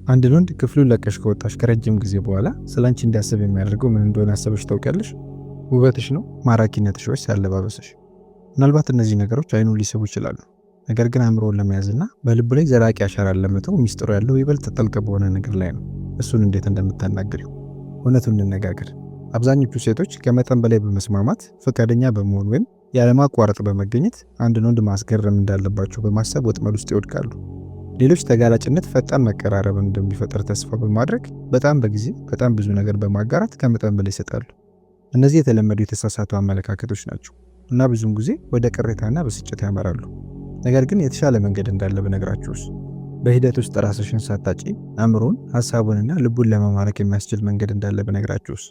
አንድ ወንድ ክፍሉን ለቀሽ ከወጣሽ ከረጅም ጊዜ በኋላ ስላንቺ እንዲያስብ የሚያደርገው ምን እንደሆነ አሰበሽ ታውቂያለሽ? ውበትሽ ነው? ማራኪነትሽ ወይስ አለባበስሽ? ምናልባት እነዚህ ነገሮች አይኑን ሊስቡ ይችላሉ። ነገር ግን አእምሮውን ለመያዝና በልቡ ላይ ዘላቂ አሻራን ለመተው ሚስጥሩ ያለው ይበልጥ ጥልቅ በሆነ ነገር ላይ ነው። እሱን እንዴት እንደምታናግሪው። እውነቱን እንነጋገር። አብዛኞቹ ሴቶች ከመጠን በላይ በመስማማት ፈቃደኛ በመሆን ወይም ያለማቋረጥ በመገኘት አንድን ወንድ ማስገረም እንዳለባቸው በማሰብ ወጥመድ ውስጥ ይወድቃሉ። ሌሎች ተጋላጭነት ፈጣን መቀራረብን እንደሚፈጠር ተስፋ በማድረግ በጣም ብዙ ነገር በማጋራት ከመጠን በላይ ይሰጣሉ። እነዚህ የተለመዱ የተሳሳቱ አመለካከቶች ናቸው እና ብዙውን ጊዜ ወደ ቅሬታና ብስጭት ያመራሉ። ነገር ግን የተሻለ መንገድ እንዳለ ብነግራችሁስ? በሂደት ውስጥ ራስሽን ሳታጪ አእምሮን፣ ሐሳቡንና ልቡን ለመማረክ የሚያስችል መንገድ እንዳለ ብነግራችሁስ?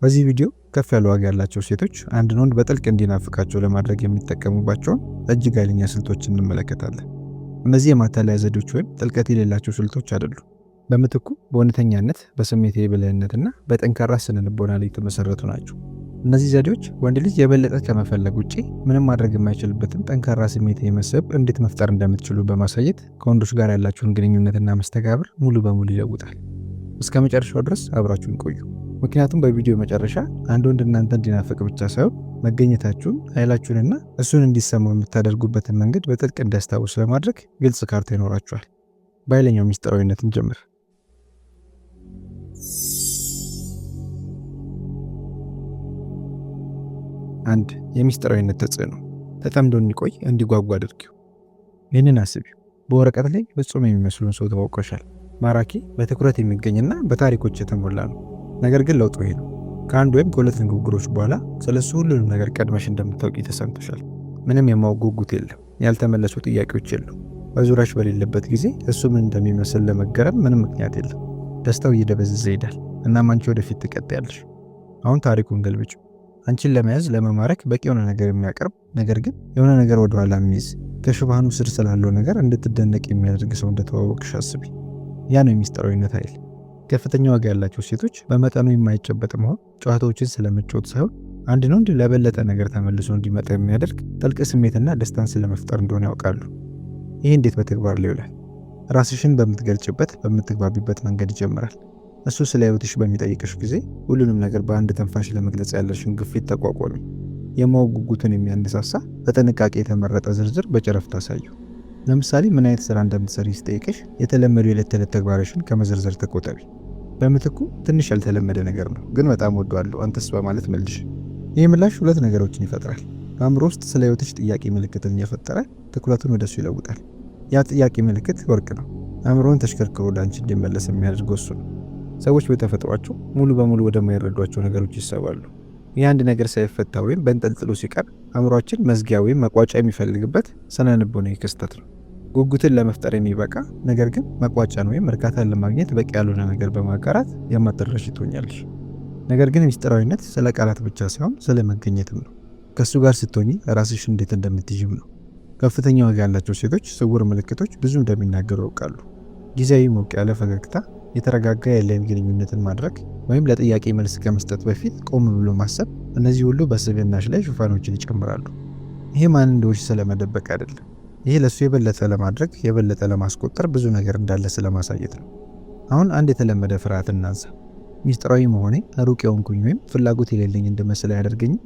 በዚህ ቪዲዮ ከፍ ያለ ዋጋ ያላቸው ሴቶች አንድን ወንድ በጥልቅ እንዲናፍቃቸው ለማድረግ የሚጠቀሙባቸውን እጅግ ኃይለኛ ስልቶችን እንመለከታለን። እነዚህ የማታለያ ዘዴዎች ወይም ጥልቀት የሌላቸው ስልቶች አይደሉም። በምትኩ በእውነተኛነት፣ በስሜት የበላይነትና በጠንካራ ስነ-ልቦና ላይ የተመሰረቱ ናቸው። እነዚህ ዘዴዎች ወንድ ልጅ የበለጠ ከመፈለግ ውጪ ምንም ማድረግ የማይችልበትን ጠንካራ ስሜት የመስህብ እንዴት መፍጠር እንደምትችሉ በማሳየት ከወንዶች ጋር ያላችሁን ግንኙነትና መስተጋብር ሙሉ በሙሉ ይለውጣል። እስከ መጨረሻው ድረስ አብራችሁን ቆዩ። ምክንያቱም በቪዲዮ መጨረሻ አንድ ወንድ እናንተ እንዲናፍቅ ብቻ ሳይሆን መገኘታችሁን፣ ኃይላችሁንና እሱን እንዲሰማው የምታደርጉበትን መንገድ በጥልቅ እንዲያስታውስ ለማድረግ ግልጽ ካርታ ይኖራችኋል። በኃይለኛው ሚስጥራዊነትን ጀምር። 1. የሚስጥራዊነት ተጽዕኖ። ተጠምዶ እንዲቆይ እንዲጓጓ አድርጊው። ይህንን አስቢው። በወረቀት ላይ ፍጹም የሚመስሉን ሰው ተዋውቀሻል። ማራኪ፣ በትኩረት የሚገኝና በታሪኮች የተሞላ ነው። ነገር ግን ለውጡ ይሄ ነው። ከአንድ ወይም ከሁለት ንግግሮች በኋላ ስለሱ ሁሉንም ነገር ቀድመሽ እንደምታውቂ ተሰምቶሻል። ምንም የማወቅ ጉጉት የለም። ያልተመለሱ ጥያቄዎች የሉም። በዙሪያሽ በሌለበት ጊዜ እሱ ምን እንደሚመስል ለመገረም ምንም ምክንያት የለም። ደስታው እየደበዘዘ ይሄዳል። እናም አንቺ ወደፊት ትቀጥያለሽ። አሁን ታሪኩን ገልብጩ። አንቺን ለመያዝ ለመማረክ በቂ የሆነ ነገር የሚያቀርብ ነገር ግን የሆነ ነገር ወደ ኋላ የሚይዝ ከሽፋኑ ስር ስላለው ነገር እንድትደነቅ የሚያደርግ ሰው እንደተዋወቅሽ አስቢ። ያ ነው የሚስጥራዊነት ኃይል። ከፍተኛ ዋጋ ያላቸው ሴቶች በመጠኑ የማይጨበጥ መሆን ጨዋታዎችን ስለመጫወት ሳይሆን አንድን ወንድ ለበለጠ ነገር ተመልሶ እንዲመጣ የሚያደርግ ጥልቅ ስሜትና ደስታን ስለመፍጠር እንደሆነ ያውቃሉ። ይህ እንዴት በተግባር ላይ ይውላል? ራስሽን በምትገልጭበት በምትግባቢበት መንገድ ይጀምራል። እሱ ስለ ህይወትሽ በሚጠይቅሽ ጊዜ ሁሉንም ነገር በአንድ ተንፋሽ ለመግለጽ ያለሽን ግፊት ተቋቋሚ። የማወቅ ጉጉትን የሚያነሳሳ በጥንቃቄ የተመረጠ ዝርዝር በጨረፍታ አሳዩ። ለምሳሌ ምን አይነት ስራ እንደምትሰሪ ሲጠይቅሽ የተለመዱ የዕለት ተዕለት ተግባርሽን ከመዘርዘር ተቆጠቢ። በምትኩ ትንሽ ያልተለመደ ነገር ነው ግን በጣም ወደዋለሁ አንተስ በማለት መልሽ። ይህ ምላሽ ሁለት ነገሮችን ይፈጥራል። በአእምሮ ውስጥ ስለ ህይወትሽ ጥያቄ ምልክትን እየፈጠረ ትኩረቱን ወደሱ ይለውጣል። ያ ጥያቄ ምልክት ወርቅ ነው። አእምሮን ተሽከርክሮ ወደ አንቺ እንዲመለስ የሚያደርገው እሱ ነው። ሰዎች በተፈጥሯቸው ሙሉ በሙሉ ወደማይረዷቸው ነገሮች ይሳባሉ። ይህ አንድ ነገር ሳይፈታ ወይም በእንጠልጥሎ ሲቀር አእምሯችን መዝጊያ ወይም መቋጫ የሚፈልግበት ስነ-ልቦናዊ ክስተት ነው። ጉጉትን ለመፍጠር የሚበቃ ነገር ግን መቋጫን ወይም እርካታን ለማግኘት በቂ ያልሆነ ነገር በማጋራት የማትረሺ ትሆኛለሽ። ነገር ግን ሚስጥራዊነት ስለ ቃላት ብቻ ሳይሆን ስለ መገኘትም ነው። ከእሱ ጋር ስትሆኚ ራስሽ እንዴት እንደምትይዥም ነው። ከፍተኛ ዋጋ ያላቸው ሴቶች ስውር ምልክቶች ብዙ እንደሚናገሩ ያውቃሉ። ጊዜያዊ ሞቅ ያለ ፈገግታ፣ የተረጋጋ የላይን ግንኙነትን ማድረግ ወይም ለጥያቄ መልስ ከመስጠት በፊት ቆም ብሎ ማሰብ፣ እነዚህ ሁሉ በስብዕናሽ ላይ ሽፋኖችን ይጨምራሉ። ይሄ ማን እንደሆንሽ ስለመደበቅ አይደለም። ይሄ ለሱ የበለጠ ለማድረግ የበለጠ ለማስቆጠር ብዙ ነገር እንዳለ ስለማሳየት ነው። አሁን አንድ የተለመደ ፍርሃት እናንሳ። ሚስጥራዊ መሆኔ ሩቅ የሆንኩኝ ወይም ፍላጎት የሌለኝ እንድመስል አያደርገኝም?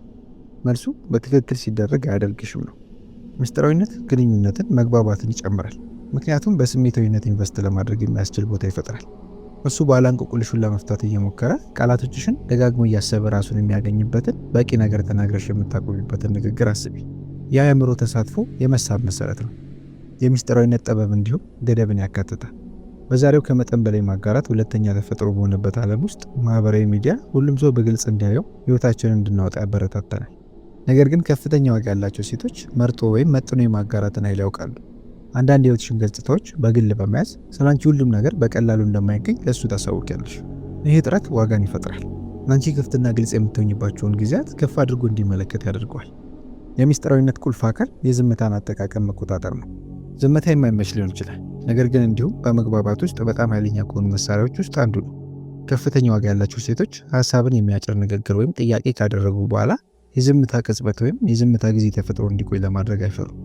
መልሱ በትክክል ሲደረግ አያደርግሽም ነው። ሚስጥራዊነት ግንኙነትን፣ መግባባትን ይጨምራል። ምክንያቱም በስሜታዊነት ኢንቨስት ለማድረግ የሚያስችል ቦታ ይፈጥራል። እሱ ባላንቆቁልሹን ለመፍታት እየሞከረ ቃላቶችሽን ደጋግሞ እያሰበ ራሱን የሚያገኝበትን በቂ ነገር ተናግረሽ የምታቆሚበትን ንግግር አስቢ። የአእምሮ ተሳትፎ የመሳብ መሰረት ነው። የሚስጥራዊነት ጥበብ እንዲሁም ገደብን ያካትታል። በዛሬው ከመጠን በላይ ማጋራት ሁለተኛ ተፈጥሮ በሆነበት ዓለም ውስጥ ማህበራዊ ሚዲያ ሁሉም ሰው በግልጽ እንዲያየው ህይወታችንን እንድናወጣ ያበረታታናል። ነገር ግን ከፍተኛ ዋጋ ያላቸው ሴቶች መርጦ ወይም መጥኖ የማጋራትን ኃይል ያውቃሉ። አንዳንድ የህይወትሽን ገጽታዎች በግል በመያዝ ስላንቺ ሁሉም ነገር በቀላሉ እንደማይገኝ ለሱ ታሳውቂያለሽ። ይህ ጥረት ዋጋን ይፈጥራል። አንቺ ክፍትና ግልጽ የምትሆኝባቸውን ጊዜያት ከፍ አድርጎ እንዲመለከት ያደርገዋል። የሚስጥራዊነት ቁልፍ አካል የዝምታን አጠቃቀም መቆጣጠር ነው። ዝምታ የማይመች ሊሆን ይችላል፣ ነገር ግን እንዲሁም በመግባባት ውስጥ በጣም ኃይለኛ ከሆኑ መሳሪያዎች ውስጥ አንዱ ነው። ከፍተኛ ዋጋ ያላቸው ሴቶች ሀሳብን የሚያጭር ንግግር ወይም ጥያቄ ካደረጉ በኋላ የዝምታ ቅጽበት ወይም የዝምታ ጊዜ ተፈጥሮ እንዲቆይ ለማድረግ አይፈሩም።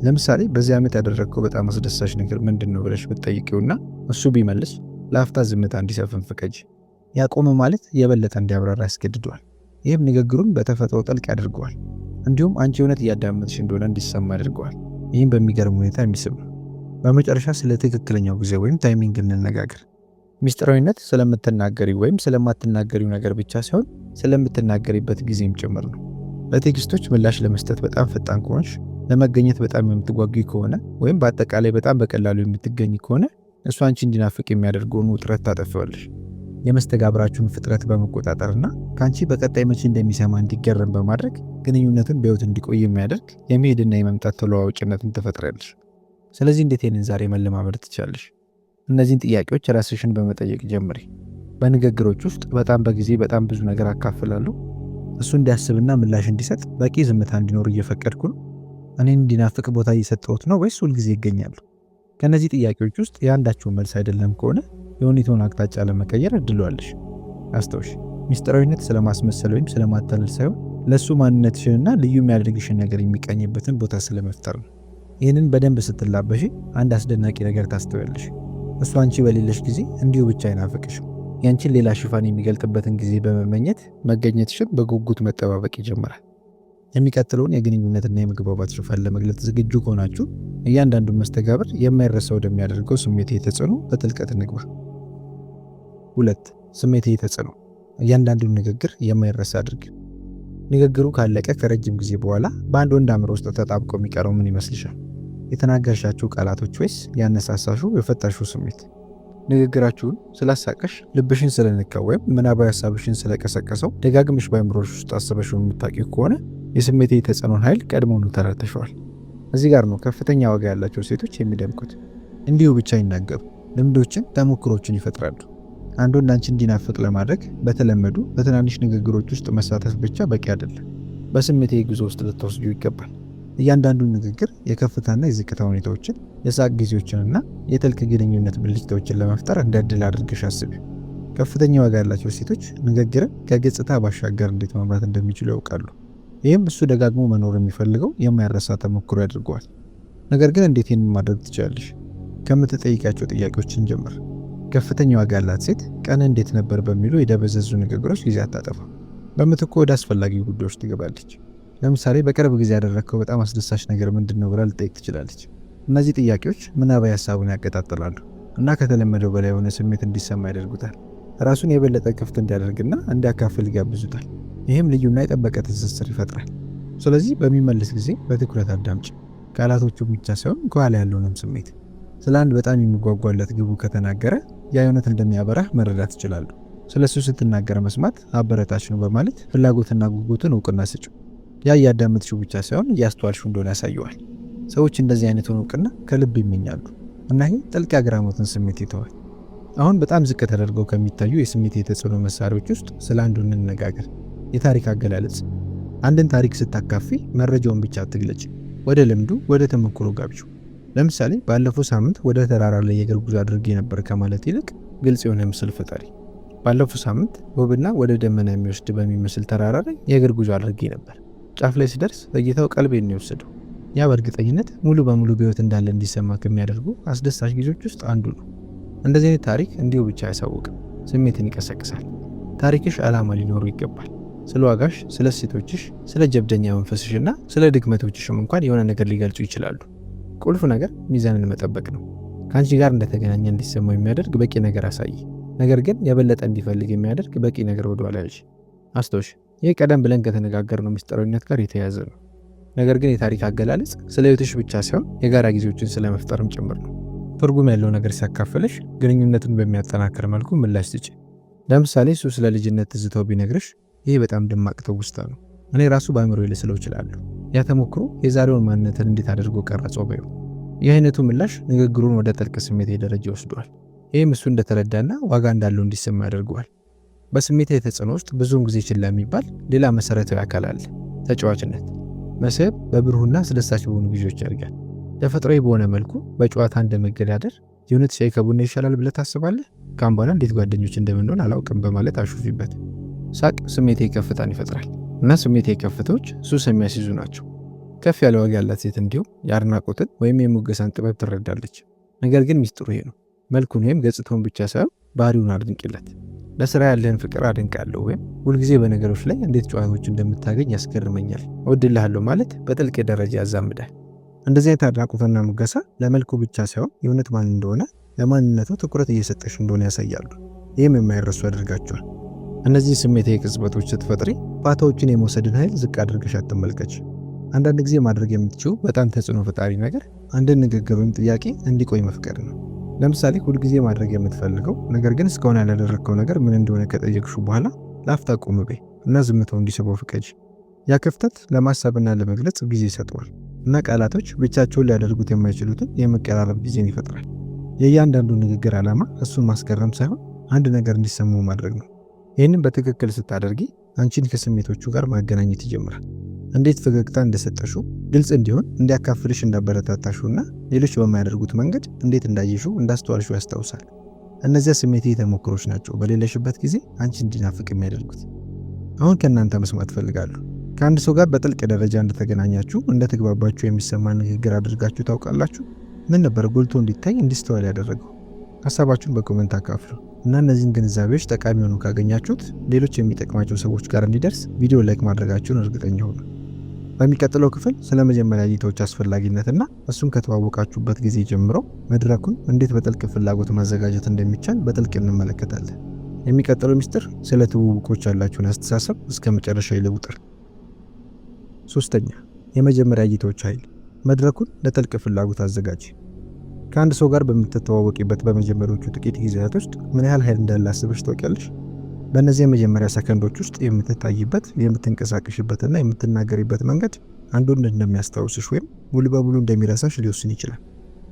ለምሳሌ በዚህ ዓመት ያደረግከው በጣም አስደሳች ነገር ምንድን ነው ብለሽ ብትጠይቂውና እሱ ቢመልስ ለአፍታ ዝምታ እንዲሰፍን ፍቀጂ። ያቆመ ማለት የበለጠ እንዲያብራራ ያስገድደዋል። ይህም ንግግሩን በተፈጥሮ ጥልቅ ያደርገዋል። እንዲሁም አንቺ እውነት እያዳመጥሽ እንደሆነ እንዲሰማ ያደርገዋል። ይህም በሚገርም ሁኔታ የሚስብ ነው። በመጨረሻ ስለ ትክክለኛው ጊዜ ወይም ታይሚንግ እንነጋገር። ሚስጥራዊነት ስለምትናገሪው ወይም ስለማትናገሪው ነገር ብቻ ሳይሆን ስለምትናገሪበት ጊዜም ጭምር ነው። በቴክስቶች ምላሽ ለመስጠት በጣም ፈጣን ከሆንሽ፣ ለመገኘት በጣም የምትጓጉ ከሆነ ወይም በአጠቃላይ በጣም በቀላሉ የምትገኝ ከሆነ እሱ አንቺ እንዲናፍቅ የሚያደርገውን ውጥረት ታጠፊዋለሽ። የመስተጋብራችሁን ፍጥረት በመቆጣጠርና ከአንቺ በቀጣይ መቼ እንደሚሰማ እንዲገረም በማድረግ ግንኙነቱን በሕይወት እንዲቆይ የሚያደርግ የመሄድና የመምጣት ተለዋዋጭነትን ትፈጥራለሽ። ስለዚህ እንዴት ይህንን ዛሬ መለማመድ ትችላለሽ? እነዚህን ጥያቄዎች ራስሽን በመጠየቅ ጀምሪ። በንግግሮች ውስጥ በጣም ብዙ ነገር አካፍላለሁ። እሱ እንዲያስብና ምላሽ እንዲሰጥ በቂ ዝምታ እንዲኖር እየፈቀድኩ ነው። እኔን እንዲናፍቅ ቦታ እየሰጠሁት ነው ወይስ ሁልጊዜ ይገኛሉ? ከነዚህ ጥያቄዎች ውስጥ የአንዳችሁን መልስ አይደለም ከሆነ የሁኔታውን አቅጣጫ ለመቀየር እድሏለሽ። አስተውሽ፣ ሚስጥራዊነት ስለማስመሰል ወይም ስለማታለል ሳይሆን ለእሱ ማንነትሽንና ልዩ የሚያደርግሽን ነገር የሚቃኝበትን ቦታ ስለመፍጠር ነው። ይህንን በደንብ ስትላበሽ አንድ አስደናቂ ነገር ታስተውያለሽ። እሱ አንቺ በሌለሽ ጊዜ እንዲሁ ብቻ አይናፍቅሽም። ያንቺን ሌላ ሽፋን የሚገልጥበትን ጊዜ በመመኘት መገኘትሽን በጉጉት መጠባበቅ ይጀምራል። የሚቀጥለውን የግንኙነትና የመግባባት ሽፋን ለመግለጽ ዝግጁ ከሆናችሁ እያንዳንዱን መስተጋብር የማይረሳ ወደሚያደርገው ስሜታዊ ተጽዕኖ በጥልቀት እንግባ። 2. ስሜታዊ ተጽዕኖ። እያንዳንዱን ንግግር የማይረሳ አድርግ። ንግግሩ ካለቀ ከረጅም ጊዜ በኋላ በአንድ ወንድ አእምሮ ውስጥ ተጣብቆ የሚቀረው ምን ይመስልሻል? የተናገርሻቸው ቃላቶች ወይስ ያነሳሳሹ የፈጠርሽው ስሜት? ንግግራችሁን ስላሳቀሽ፣ ልብሽን ስለነካው ወይም ምናባዊ ሀሳብሽን ስለቀሰቀሰው ደጋግመሽ በአእምሮሽ ውስጥ አስበሽው የምታውቂው ከሆነ የስሜታዊ ተጽዕኖን ኃይል ቀድሞውኑ ተረድተሽዋል። እዚህ ጋር ነው ከፍተኛ ዋጋ ያላቸው ሴቶች የሚደምቁት። እንዲሁ ብቻ ይናገሩ፣ ልምዶችን፣ ተሞክሮችን ይፈጥራሉ። አንድ ወንድ አንቺን እንዲናፍቅ ለማድረግ በተለመዱ በትናንሽ ንግግሮች ውስጥ መሳተፍ ብቻ በቂ አይደለም። በስሜታዊ ጉዞ ውስጥ ልትወስዱ ይገባል። እያንዳንዱ ንግግር የከፍታና የዝቅታ ሁኔታዎችን፣ የሳቅ ጊዜዎችንና የጥልቅ ግንኙነት ብልጭታዎችን ለመፍጠር እንደ ዕድል አድርገሽ አስቢ። ከፍተኛ ዋጋ ያላቸው ሴቶች ንግግርን ከገጽታ ባሻገር እንዴት መምራት እንደሚችሉ ያውቃሉ። ይህም እሱ ደጋግሞ መኖር የሚፈልገው የማይረሳ ተሞክሮ ያድርገዋል። ነገር ግን እንዴት ይህንን ማድረግ ትችላለሽ? ከምትጠይቃቸው ጥያቄዎችን ጀምር። ከፍተኛ ዋጋ ያላት ሴት ቀን እንዴት ነበር በሚሉ የደበዘዙ ንግግሮች ጊዜ አታጠፋ። በምትኩ ወደ አስፈላጊ ጉዳዮች ትገባለች። ለምሳሌ በቅርብ ጊዜ ያደረግከው በጣም አስደሳች ነገር ምንድን ነው ብላ ልጠይቅ ትችላለች። እነዚህ ጥያቄዎች ምናባዊ ሀሳቡን ያቀጣጥላሉ እና ከተለመደው በላይ የሆነ ስሜት እንዲሰማ ያደርጉታል። ራሱን የበለጠ ክፍት እንዲያደርግና እንዲያካፍል ይጋብዙታል። ይህም ልዩና የጠበቀ ትስስር ይፈጥራል። ስለዚህ በሚመልስ ጊዜ በትኩረት አዳምጭ። ቃላቶቹ ብቻ ሳይሆን ከኋላ ያለውንም ስሜት። ስለ አንድ በጣም የሚጓጓለት ግቡ ከተናገረ ያ እውነት እንደሚያበራህ መረዳት ይችላሉ። ስለ እሱ ስትናገር መስማት አበረታች ነው በማለት ፍላጎትና ጉጉትን እውቅና ስጩ። ያ እያዳመጥሽው ብቻ ሳይሆን እያስተዋልሽው እንደሆነ ያሳየዋል። ሰዎች እንደዚህ አይነቱን እውቅና ከልብ ይመኛሉ እና ይህ ጥልቅ አግራሞትን ስሜት ይተዋል። አሁን በጣም ዝቅ ተደርገው ከሚታዩ የስሜት የተጽዕኖ መሳሪያዎች ውስጥ ስለ አንዱ እንነጋገር። የታሪክ አገላለጽ። አንድን ታሪክ ስታካፊ መረጃውን ብቻ አትግለጭ። ወደ ልምዱ፣ ወደ ተሞክሮ ጋብዡ። ለምሳሌ ባለፈው ሳምንት ወደ ተራራ ላይ የእግር ጉዞ አድርጌ ነበር ከማለት ይልቅ ግልጽ የሆነ ምስል ፍጠሪ። ባለፈው ሳምንት ውብና ወደ ደመና የሚወስድ በሚመስል ተራራ ላይ የእግር ጉዞ አድርጌ ነበር። ጫፍ ላይ ስደርስ እይታው ቀልቤን ነው የወሰደው። ያ በእርግጠኝነት ሙሉ በሙሉ በሕይወት እንዳለ እንዲሰማ ከሚያደርጉ አስደሳች ጊዜዎች ውስጥ አንዱ ነው። እንደዚህ አይነት ታሪክ እንዲሁ ብቻ አያሳውቅም፣ ስሜትን ይቀሰቅሳል። ታሪክሽ ዓላማ ሊኖሩ ይገባል። ስለ ዋጋሽ፣ ስለ እሴቶችሽ፣ ስለ ጀብደኛ መንፈስሽና ስለ ድክመቶችሽም እንኳን የሆነ ነገር ሊገልጹ ይችላሉ። ቁልፍ ነገር ሚዛንን መጠበቅ ነው። ከአንቺ ጋር እንደተገናኘ እንዲሰማው የሚያደርግ በቂ ነገር አሳይ፣ ነገር ግን የበለጠ እንዲፈልግ የሚያደርግ በቂ ነገር ወደኋላ ያዥ። አስታውሽ፣ ይህ ቀደም ብለን ከተነጋገርነው ምስጢራዊነት ጋር የተያያዘ ነው። ነገር ግን የታሪክ አገላለጽ ስለ ሕይወትሽ ብቻ ሳይሆን የጋራ ጊዜዎችን ስለመፍጠርም ጭምር ነው። ትርጉም ያለው ነገር ሲያካፍልሽ ግንኙነቱን በሚያጠናክር መልኩ ምላሽ ስጪ። ለምሳሌ እሱ ስለ ልጅነት ትዝታው ቢነግርሽ ይህ በጣም ደማቅ ትውስታ ነው፣ እኔ ራሱ በአእምሮዬ ልስለው እችላለሁ። ያ ተሞክሮ የዛሬውን ማንነትን እንዴት አድርጎ ቀረጸው በይው። ይህ አይነቱ ምላሽ ንግግሩን ወደ ጥልቅ ስሜት ደረጃ ይወስደዋል። ይህም እሱ እንደተረዳና ዋጋ እንዳለው እንዲሰማ ያደርገዋል። በስሜታዊ ተጽዕኖ ውስጥ ብዙውን ጊዜ ችላ የሚባል ሌላ መሰረታዊ አካል አለ፣ ተጫዋችነት። መስህብ በብሩህና አስደሳች በሆኑ ጊዜዎች ያድጋል። ተፈጥሯዊ በሆነ መልኩ በጨዋታ እንደመገዳደር የእውነት ሻይ ከቡና ይሻላል ብለህ ታስባለህ? ካም በኋላ እንዴት ጓደኞች እንደምንሆን አላውቅም በማለት አሹፊበት። ሳቅ ስሜታዊ ከፍታን ይፈጥራል እና ስሜታዊ ከፍታዎች ሱስ የሚያስይዙ ናቸው። ከፍ ያለ ዋጋ ያላት ሴት እንዲሁም የአድናቆትን ወይም የሙገሳን ጥበብ ትረዳለች። ነገር ግን ሚስጥሩ ይሄ ነው፣ መልኩን ወይም ገጽታውን ብቻ ሳይሆን ባህሪውን አድንቅለት። ለስራ ያለህን ፍቅር አድንቃለሁ ወይም ሁልጊዜ በነገሮች ላይ እንዴት ጨዋታዎች እንደምታገኝ ያስገርመኛል እወድልሃለሁ ማለት በጥልቅ ደረጃ ያዛምዳል። እንደዚህ አይነት አድናቆትና ሙገሳ ለመልኩ ብቻ ሳይሆን የእውነት ማን እንደሆነ ለማንነቱ ትኩረት እየሰጠሽ እንደሆነ ያሳያሉ። ይህም የማይረሱ ያደርጋቸዋል። እነዚህ ስሜታዊ ቅጽበቶች ስትፈጥሪ ፋታዎችን የመውሰድን ኃይል ዝቅ አድርገሽ አትመልከች። አንዳንድ ጊዜ ማድረግ የምትችው በጣም ተጽዕኖ ፈጣሪ ነገር አንድን ንግግር ወይም ጥያቄ እንዲቆይ መፍቀድ ነው። ለምሳሌ ሁልጊዜ ማድረግ የምትፈልገው ነገር ግን እስካሁን ያላደረግከው ነገር ምን እንደሆነ ከጠየቅሹ በኋላ ለአፍታ ቆም በይ እና ዝምታው እንዲስበው ፍቀጅ። ያ ክፍተት ለማሰብና ለመግለጽ ጊዜ ይሰጠዋል እና ቃላቶች ብቻቸውን ሊያደርጉት የማይችሉትን የመቀራረብ ጊዜን ይፈጥራል። የእያንዳንዱ ንግግር ዓላማ እሱን ማስገረም ሳይሆን አንድ ነገር እንዲሰማው ማድረግ ነው። ይህንን በትክክል ስታደርጊ አንቺን ከስሜቶቹ ጋር ማገናኘት ይጀምራል። እንዴት ፈገግታ እንደሰጠሽው ግልጽ እንዲሆን እንዲያካፍልሽ እንዳበረታታሽውና ሌሎች በማያደርጉት መንገድ እንዴት እንዳየሽው እንዳስተዋልሽው ያስታውሳል። እነዚያ ስሜታዊ ተሞክሮች ናቸው በሌለሽበት ጊዜ አንቺ እንዲናፍቅ የሚያደርጉት። አሁን ከእናንተ መስማት ፈልጋለሁ። ከአንድ ሰው ጋር በጥልቅ ደረጃ እንደተገናኛችሁ እንደተግባባችሁ የሚሰማ ንግግር አድርጋችሁ ታውቃላችሁ? ምን ነበር ጎልቶ እንዲታይ እንዲስተዋል ያደረገው? ሀሳባችሁን በኮሜንት አካፍሉ እና እነዚህን ግንዛቤዎች ጠቃሚ ሆኑ ካገኛችሁት ሌሎች የሚጠቅማቸው ሰዎች ጋር እንዲደርስ ቪዲዮ ላይክ ማድረጋችሁን እርግጠኛ ሁኑ። በሚቀጥለው ክፍል ስለ መጀመሪያ እይታዎች አስፈላጊነትና እሱን ከተዋወቃችሁበት ጊዜ ጀምሮ መድረኩን እንዴት በጥልቅ ፍላጎት ማዘጋጀት እንደሚቻል በጥልቅ እንመለከታለን። የሚቀጥለው ሚስጥር ስለ ትውውቆች ያላችሁን አስተሳሰብ እስከ መጨረሻ ይለውጣል። ሶስተኛ፣ የመጀመሪያ እይታዎች ኃይል። መድረኩን ለጥልቅ ፍላጎት አዘጋጅ። ከአንድ ሰው ጋር በምትተዋወቂበት በመጀመሪያዎቹ ጥቂት ጊዜያት ውስጥ ምን ያህል ኃይል እንዳለ አስበሽ ታውቂያለሽ? በእነዚህ የመጀመሪያ ሰከንዶች ውስጥ የምትታይበት፣ የምትንቀሳቀሽበትና የምትናገሪበት መንገድ አንዱን እንደሚያስታውስሽ ወይም ሙሉ በሙሉ እንደሚረሳሽ ሊወስን ይችላል።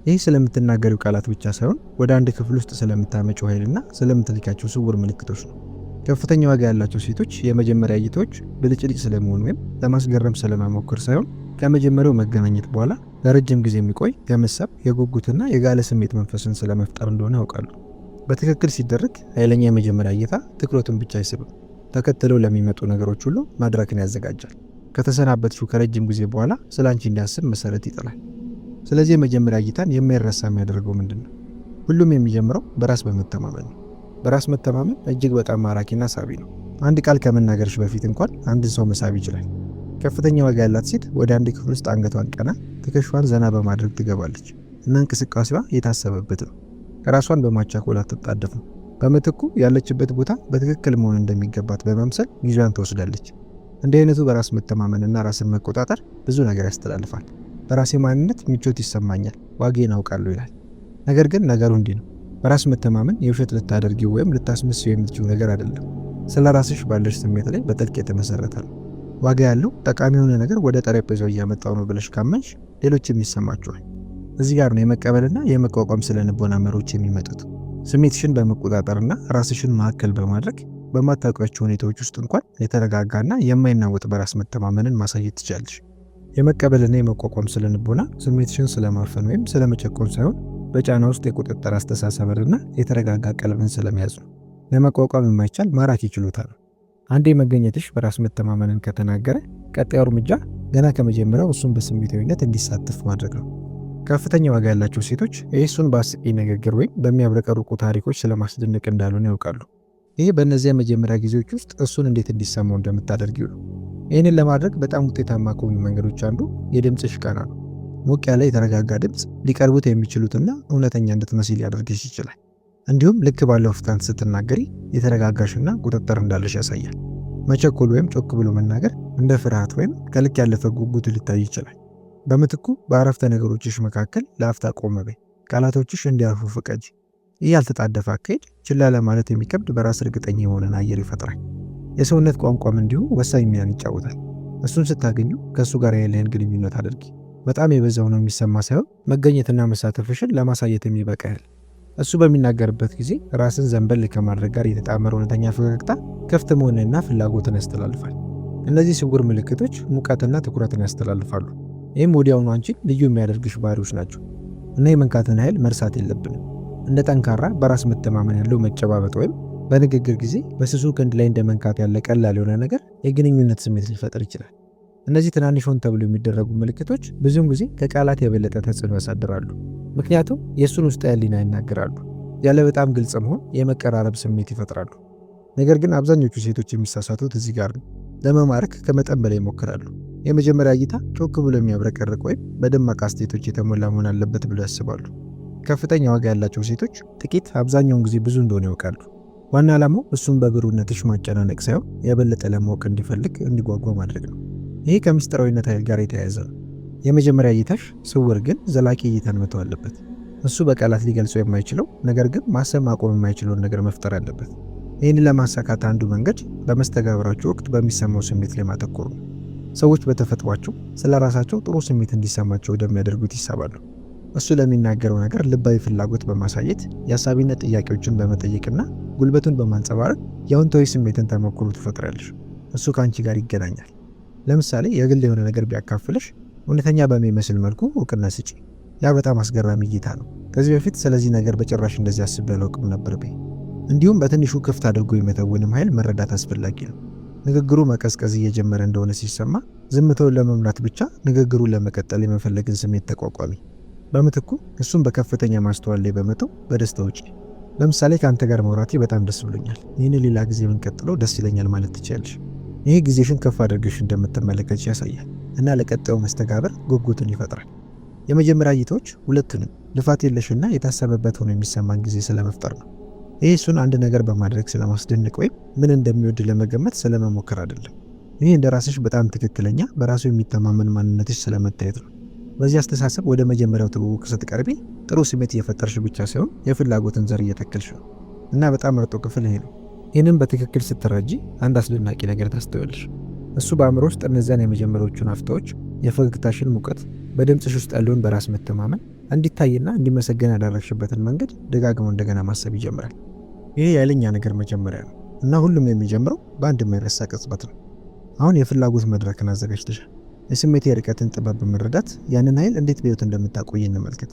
ይህ ስለምትናገሪው ቃላት ብቻ ሳይሆን ወደ አንድ ክፍል ውስጥ ስለምታመጪው ኃይልና ስለምትልካቸው ስውር ምልክቶች ነው። ከፍተኛ ዋጋ ያላቸው ሴቶች የመጀመሪያ እይታዎች ብልጭልጭ ስለመሆን ወይም ለማስገረም ስለመሞከር ሳይሆን ከመጀመሪያው መገናኘት በኋላ ለረጅም ጊዜ የሚቆይ የመሳብ የጉጉትና የጋለ ስሜት መንፈስን ስለመፍጠር እንደሆነ ያውቃሉ። በትክክል ሲደረግ ኃይለኛ የመጀመሪያ እይታ ትኩረቱን ብቻ አይስብም፣ ተከትለው ለሚመጡ ነገሮች ሁሉ መድረክን ያዘጋጃል። ከተሰናበትሽው ከረጅም ጊዜ በኋላ ስለ አንቺ እንዲያስብ መሰረት ይጥላል። ስለዚህ የመጀመሪያ እይታን የማይረሳ የሚያደርገው ምንድን ነው? ሁሉም የሚጀምረው በራስ በመተማመን ነው። በራስ መተማመን እጅግ በጣም ማራኪና ሳቢ ነው። አንድ ቃል ከመናገርሽ በፊት እንኳን አንድን ሰው መሳብ ይችላል። ከፍተኛ ዋጋ ያላት ሴት ወደ አንድ ክፍል ውስጥ አንገቷን ቀና፣ ትከሻዋን ዘና በማድረግ ትገባለች እና እንቅስቃሴዋ የታሰበበት ነው። ራሷን በማቻኮል አትጣደፍም። በምትኩ ያለችበት ቦታ በትክክል መሆን እንደሚገባት በመምሰል ጊዜዋን ትወስዳለች። እንዲህ አይነቱ በራስ መተማመንና ራስን መቆጣጠር ብዙ ነገር ያስተላልፋል። በራሴ ማንነት ምቾት ይሰማኛል፣ ዋጋዬን አውቃለሁ ይላል። ነገር ግን ነገሩ እንዲህ ነው። በራስ መተማመን የውሸት ልታደርጊው ወይም ልታስመስው የምትችው ነገር አይደለም። ስለ ራስሽ ባለሽ ስሜት ላይ በጥልቅ የተመሰረተ ነው። ዋጋ ያለው ጠቃሚ የሆነ ነገር ወደ ጠረጴዛው እያመጣው ነው ብለሽ ካመንሽ ሌሎችም ይሰማቸዋል። እዚህ ጋር ነው የመቀበልና የመቋቋም ስነ ልቦና መሮች የሚመጡት። ስሜትሽን በመቆጣጠርና ራስሽን ማዕከል በማድረግ በማታውቂያቸው ሁኔታዎች ውስጥ እንኳን የተረጋጋና የማይናወጥ በራስ መተማመንን ማሳየት ትችላለሽ። የመቀበልና የመቋቋም ስነ ልቦና ስሜትሽን ስለማፈን ወይም ስለመጨቆን ሳይሆን በጫና ውስጥ የቁጥጥር አስተሳሰብንና የተረጋጋ ቀልብን ስለመያዝ ነው። ለመቋቋም የማይቻል ማራኪ ችሎታ ነው። አንዴ መገኘትሽ በራስ መተማመንን ከተናገረ ቀጣዩ እርምጃ ገና ከመጀመሪያው እሱን በስሜታዊነት እንዲሳተፍ ማድረግ ነው። ከፍተኛ ዋጋ ያላቸው ሴቶች እሱን በአስቂኝ ንግግር ወይም በሚያብረቀርቁ ታሪኮች ስለማስደነቅ እንዳልሆነ ያውቃሉ። ይህ በእነዚያ መጀመሪያ ጊዜዎች ውስጥ እሱን እንዴት እንዲሰማው እንደምታደርጊው ነው። ይህንን ለማድረግ በጣም ውጤታማ ከሆኑ መንገዶች አንዱ የድምፅሽ ቃና ነው። ሞቅ ያለ የተረጋጋ ድምፅ ሊቀርቡት የሚችሉትና እውነተኛ እንድትመስል ሊያደርግሽ ይችላል። እንዲሁም ልክ ባለው ፍጥነት ስትናገሪ የተረጋጋሽና ቁጥጥር እንዳለሽ ያሳያል። መቸኮል ወይም ጮክ ብሎ መናገር እንደ ፍርሃት ወይም ከልክ ያለፈ ጉጉት ሊታይ ይችላል። በምትኩ በአረፍተ ነገሮችሽ መካከል ለአፍታ ቆም በይ። ቃላቶችሽ እንዲያርፉ ፍቀጂ። ይህ ያልተጣደፈ አካሄድ ችላ ለማለት የሚከብድ በራስ እርግጠኛ የሆነን አየር ይፈጥራል። የሰውነት ቋንቋም እንዲሁ ወሳኝ ሚናን ይጫወታል። እሱን ስታገኙ ከእሱ ጋር ያለህን ግንኙነት አድርጊ። በጣም የበዛው ነው የሚሰማ ሳይሆን መገኘትና መሳተፍሽን ለማሳየት የሚበቃ ያህል። እሱ በሚናገርበት ጊዜ ራስን ዘንበል ከማድረግ ጋር የተጣመረ እውነተኛ ፈገግታ ክፍት መሆንንና ፍላጎትን ያስተላልፋል። እነዚህ ስውር ምልክቶች ሙቀትና ትኩረትን ያስተላልፋሉ። ይህም ወዲያውኑ አንቺን ልዩ የሚያደርግሽ ባህሪዎች ናቸው እና የመንካትን ኃይል መርሳት የለብንም። እንደ ጠንካራ በራስ መተማመን ያለው መጨባበጥ ወይም በንግግር ጊዜ በስሱ ክንድ ላይ እንደ መንካት ያለ ቀላል የሆነ ነገር የግንኙነት ስሜት ሊፈጥር ይችላል። እነዚህ ትናንሽ ሆን ተብሎ የሚደረጉ ምልክቶች ብዙውን ጊዜ ከቃላት የበለጠ ተጽዕኖ ያሳድራሉ፣ ምክንያቱም የእሱን ውስጥ ሕሊና ይናገራሉ። ያለ በጣም ግልጽ መሆን የመቀራረብ ስሜት ይፈጥራሉ። ነገር ግን አብዛኞቹ ሴቶች የሚሳሳቱት እዚህ ጋር ነው። ለመማረክ ከመጠን በላይ ይሞክራሉ። የመጀመሪያ እይታ ጮክ ብሎ የሚያብረቀርቅ ወይም በደማቅ አስተያየቶች የተሞላ መሆን አለበት ብለው ያስባሉ። ከፍተኛ ዋጋ ያላቸው ሴቶች ጥቂት አብዛኛውን ጊዜ ብዙ እንደሆነ ያውቃሉ። ዋና ዓላማው እሱም በብሩነትሽ ማጨናነቅ ሳይሆን የበለጠ ለማወቅ እንዲፈልግ እንዲጓጓ ማድረግ ነው። ይሄ ከምስጢራዊነት ኃይል ጋር የተያያዘ ነው። የመጀመሪያ እይታሽ ስውር ግን ዘላቂ እይታን መተው አለበት። እሱ በቃላት ሊገልጸው የማይችለው ነገር ግን ማሰብ ማቆም የማይችለውን ነገር መፍጠር አለበት። ይህንን ለማሳካት አንዱ መንገድ በመስተጋብራቸው ወቅት በሚሰማው ስሜት ላይ ማተኮር ነው። ሰዎች በተፈጥሯቸው ስለ ራሳቸው ጥሩ ስሜት እንዲሰማቸው ወደሚያደርጉት ይሳባሉ። እሱ ለሚናገረው ነገር ልባዊ ፍላጎት በማሳየት የአሳቢነት ጥያቄዎችን በመጠየቅና ጉልበቱን በማንጸባረቅ የአዎንታዊ ስሜትን ተሞክሮ ትፈጥራለሽ። እሱ ከአንቺ ጋር ይገናኛል። ለምሳሌ የግል የሆነ ነገር ቢያካፍልሽ እውነተኛ በሚመስል መልኩ እውቅና ስጪ። ያ በጣም አስገራሚ እይታ ነው። ከዚህ በፊት ስለዚህ ነገር በጭራሽ እንደዚህ አስቤ አላውቅም ነበር በይ። እንዲሁም በትንሹ ክፍት አድርጎ የመተውንም ኃይል መረዳት አስፈላጊ ነው። ንግግሩ መቀዝቀዝ እየጀመረ እንደሆነ ሲሰማ ዝምታውን ለመምራት ብቻ ንግግሩን ለመቀጠል የመፈለግን ስሜት ተቋቋሚ። በምትኩ እሱም በከፍተኛ ማስተዋል ላይ በመተው በደስታ ውጪ። ለምሳሌ ከአንተ ጋር መውራቴ በጣም ደስ ብሎኛል፣ ይህን ሌላ ጊዜ ብንቀጥለው ደስ ይለኛል ማለት ትችላለሽ። ይህ ጊዜሽን ከፍ አድርገሽ እንደምትመለከች ያሳያል እና ለቀጣዩ መስተጋብር ጉጉትን ይፈጥራል። የመጀመሪያ እይታዎች ሁለቱንም ልፋት የለሽና የታሰበበት ሆኖ የሚሰማን ጊዜ ስለመፍጠር ነው። ይህ እሱን አንድ ነገር በማድረግ ስለማስደንቅ ወይም ምን እንደሚወድ ለመገመት ስለመሞከር አይደለም። ይህ እንደ ራስሽ በጣም ትክክለኛ በራሱ የሚተማመን ማንነትሽ ስለመታየት ነው። በዚህ አስተሳሰብ ወደ መጀመሪያው ትውውቅ ስትቀርቢ ጥሩ ስሜት እየፈጠርሽ ብቻ ሳይሆን የፍላጎትን ዘር እየተከልሽ ነው እና በጣም ምርጡ ክፍል ይሄ ነው። ይህንን በትክክል ስትረጂ አንድ አስደናቂ ነገር ታስተውያለሽ። እሱ በአእምሮ ውስጥ እነዚያን የመጀመሪያዎቹን አፍታዎች፣ የፈገግታሽን ሙቀት፣ በድምፅሽ ውስጥ ያለውን በራስ መተማመን እንዲታይና እንዲመሰገን ያደረግሽበትን መንገድ ደጋግሞ እንደገና ማሰብ ይጀምራል። ይሄ የኃይለኛ ነገር መጀመሪያ ነው እና ሁሉም የሚጀምረው በአንድ የማይረሳ ቅጽበት ነው። አሁን የፍላጎት መድረክን አዘጋጅተሻል። የስሜት የርቀትን ጥበብ በመረዳት ያንን ኃይል እንዴት በሕይወት እንደምታቆይ እንመልከት።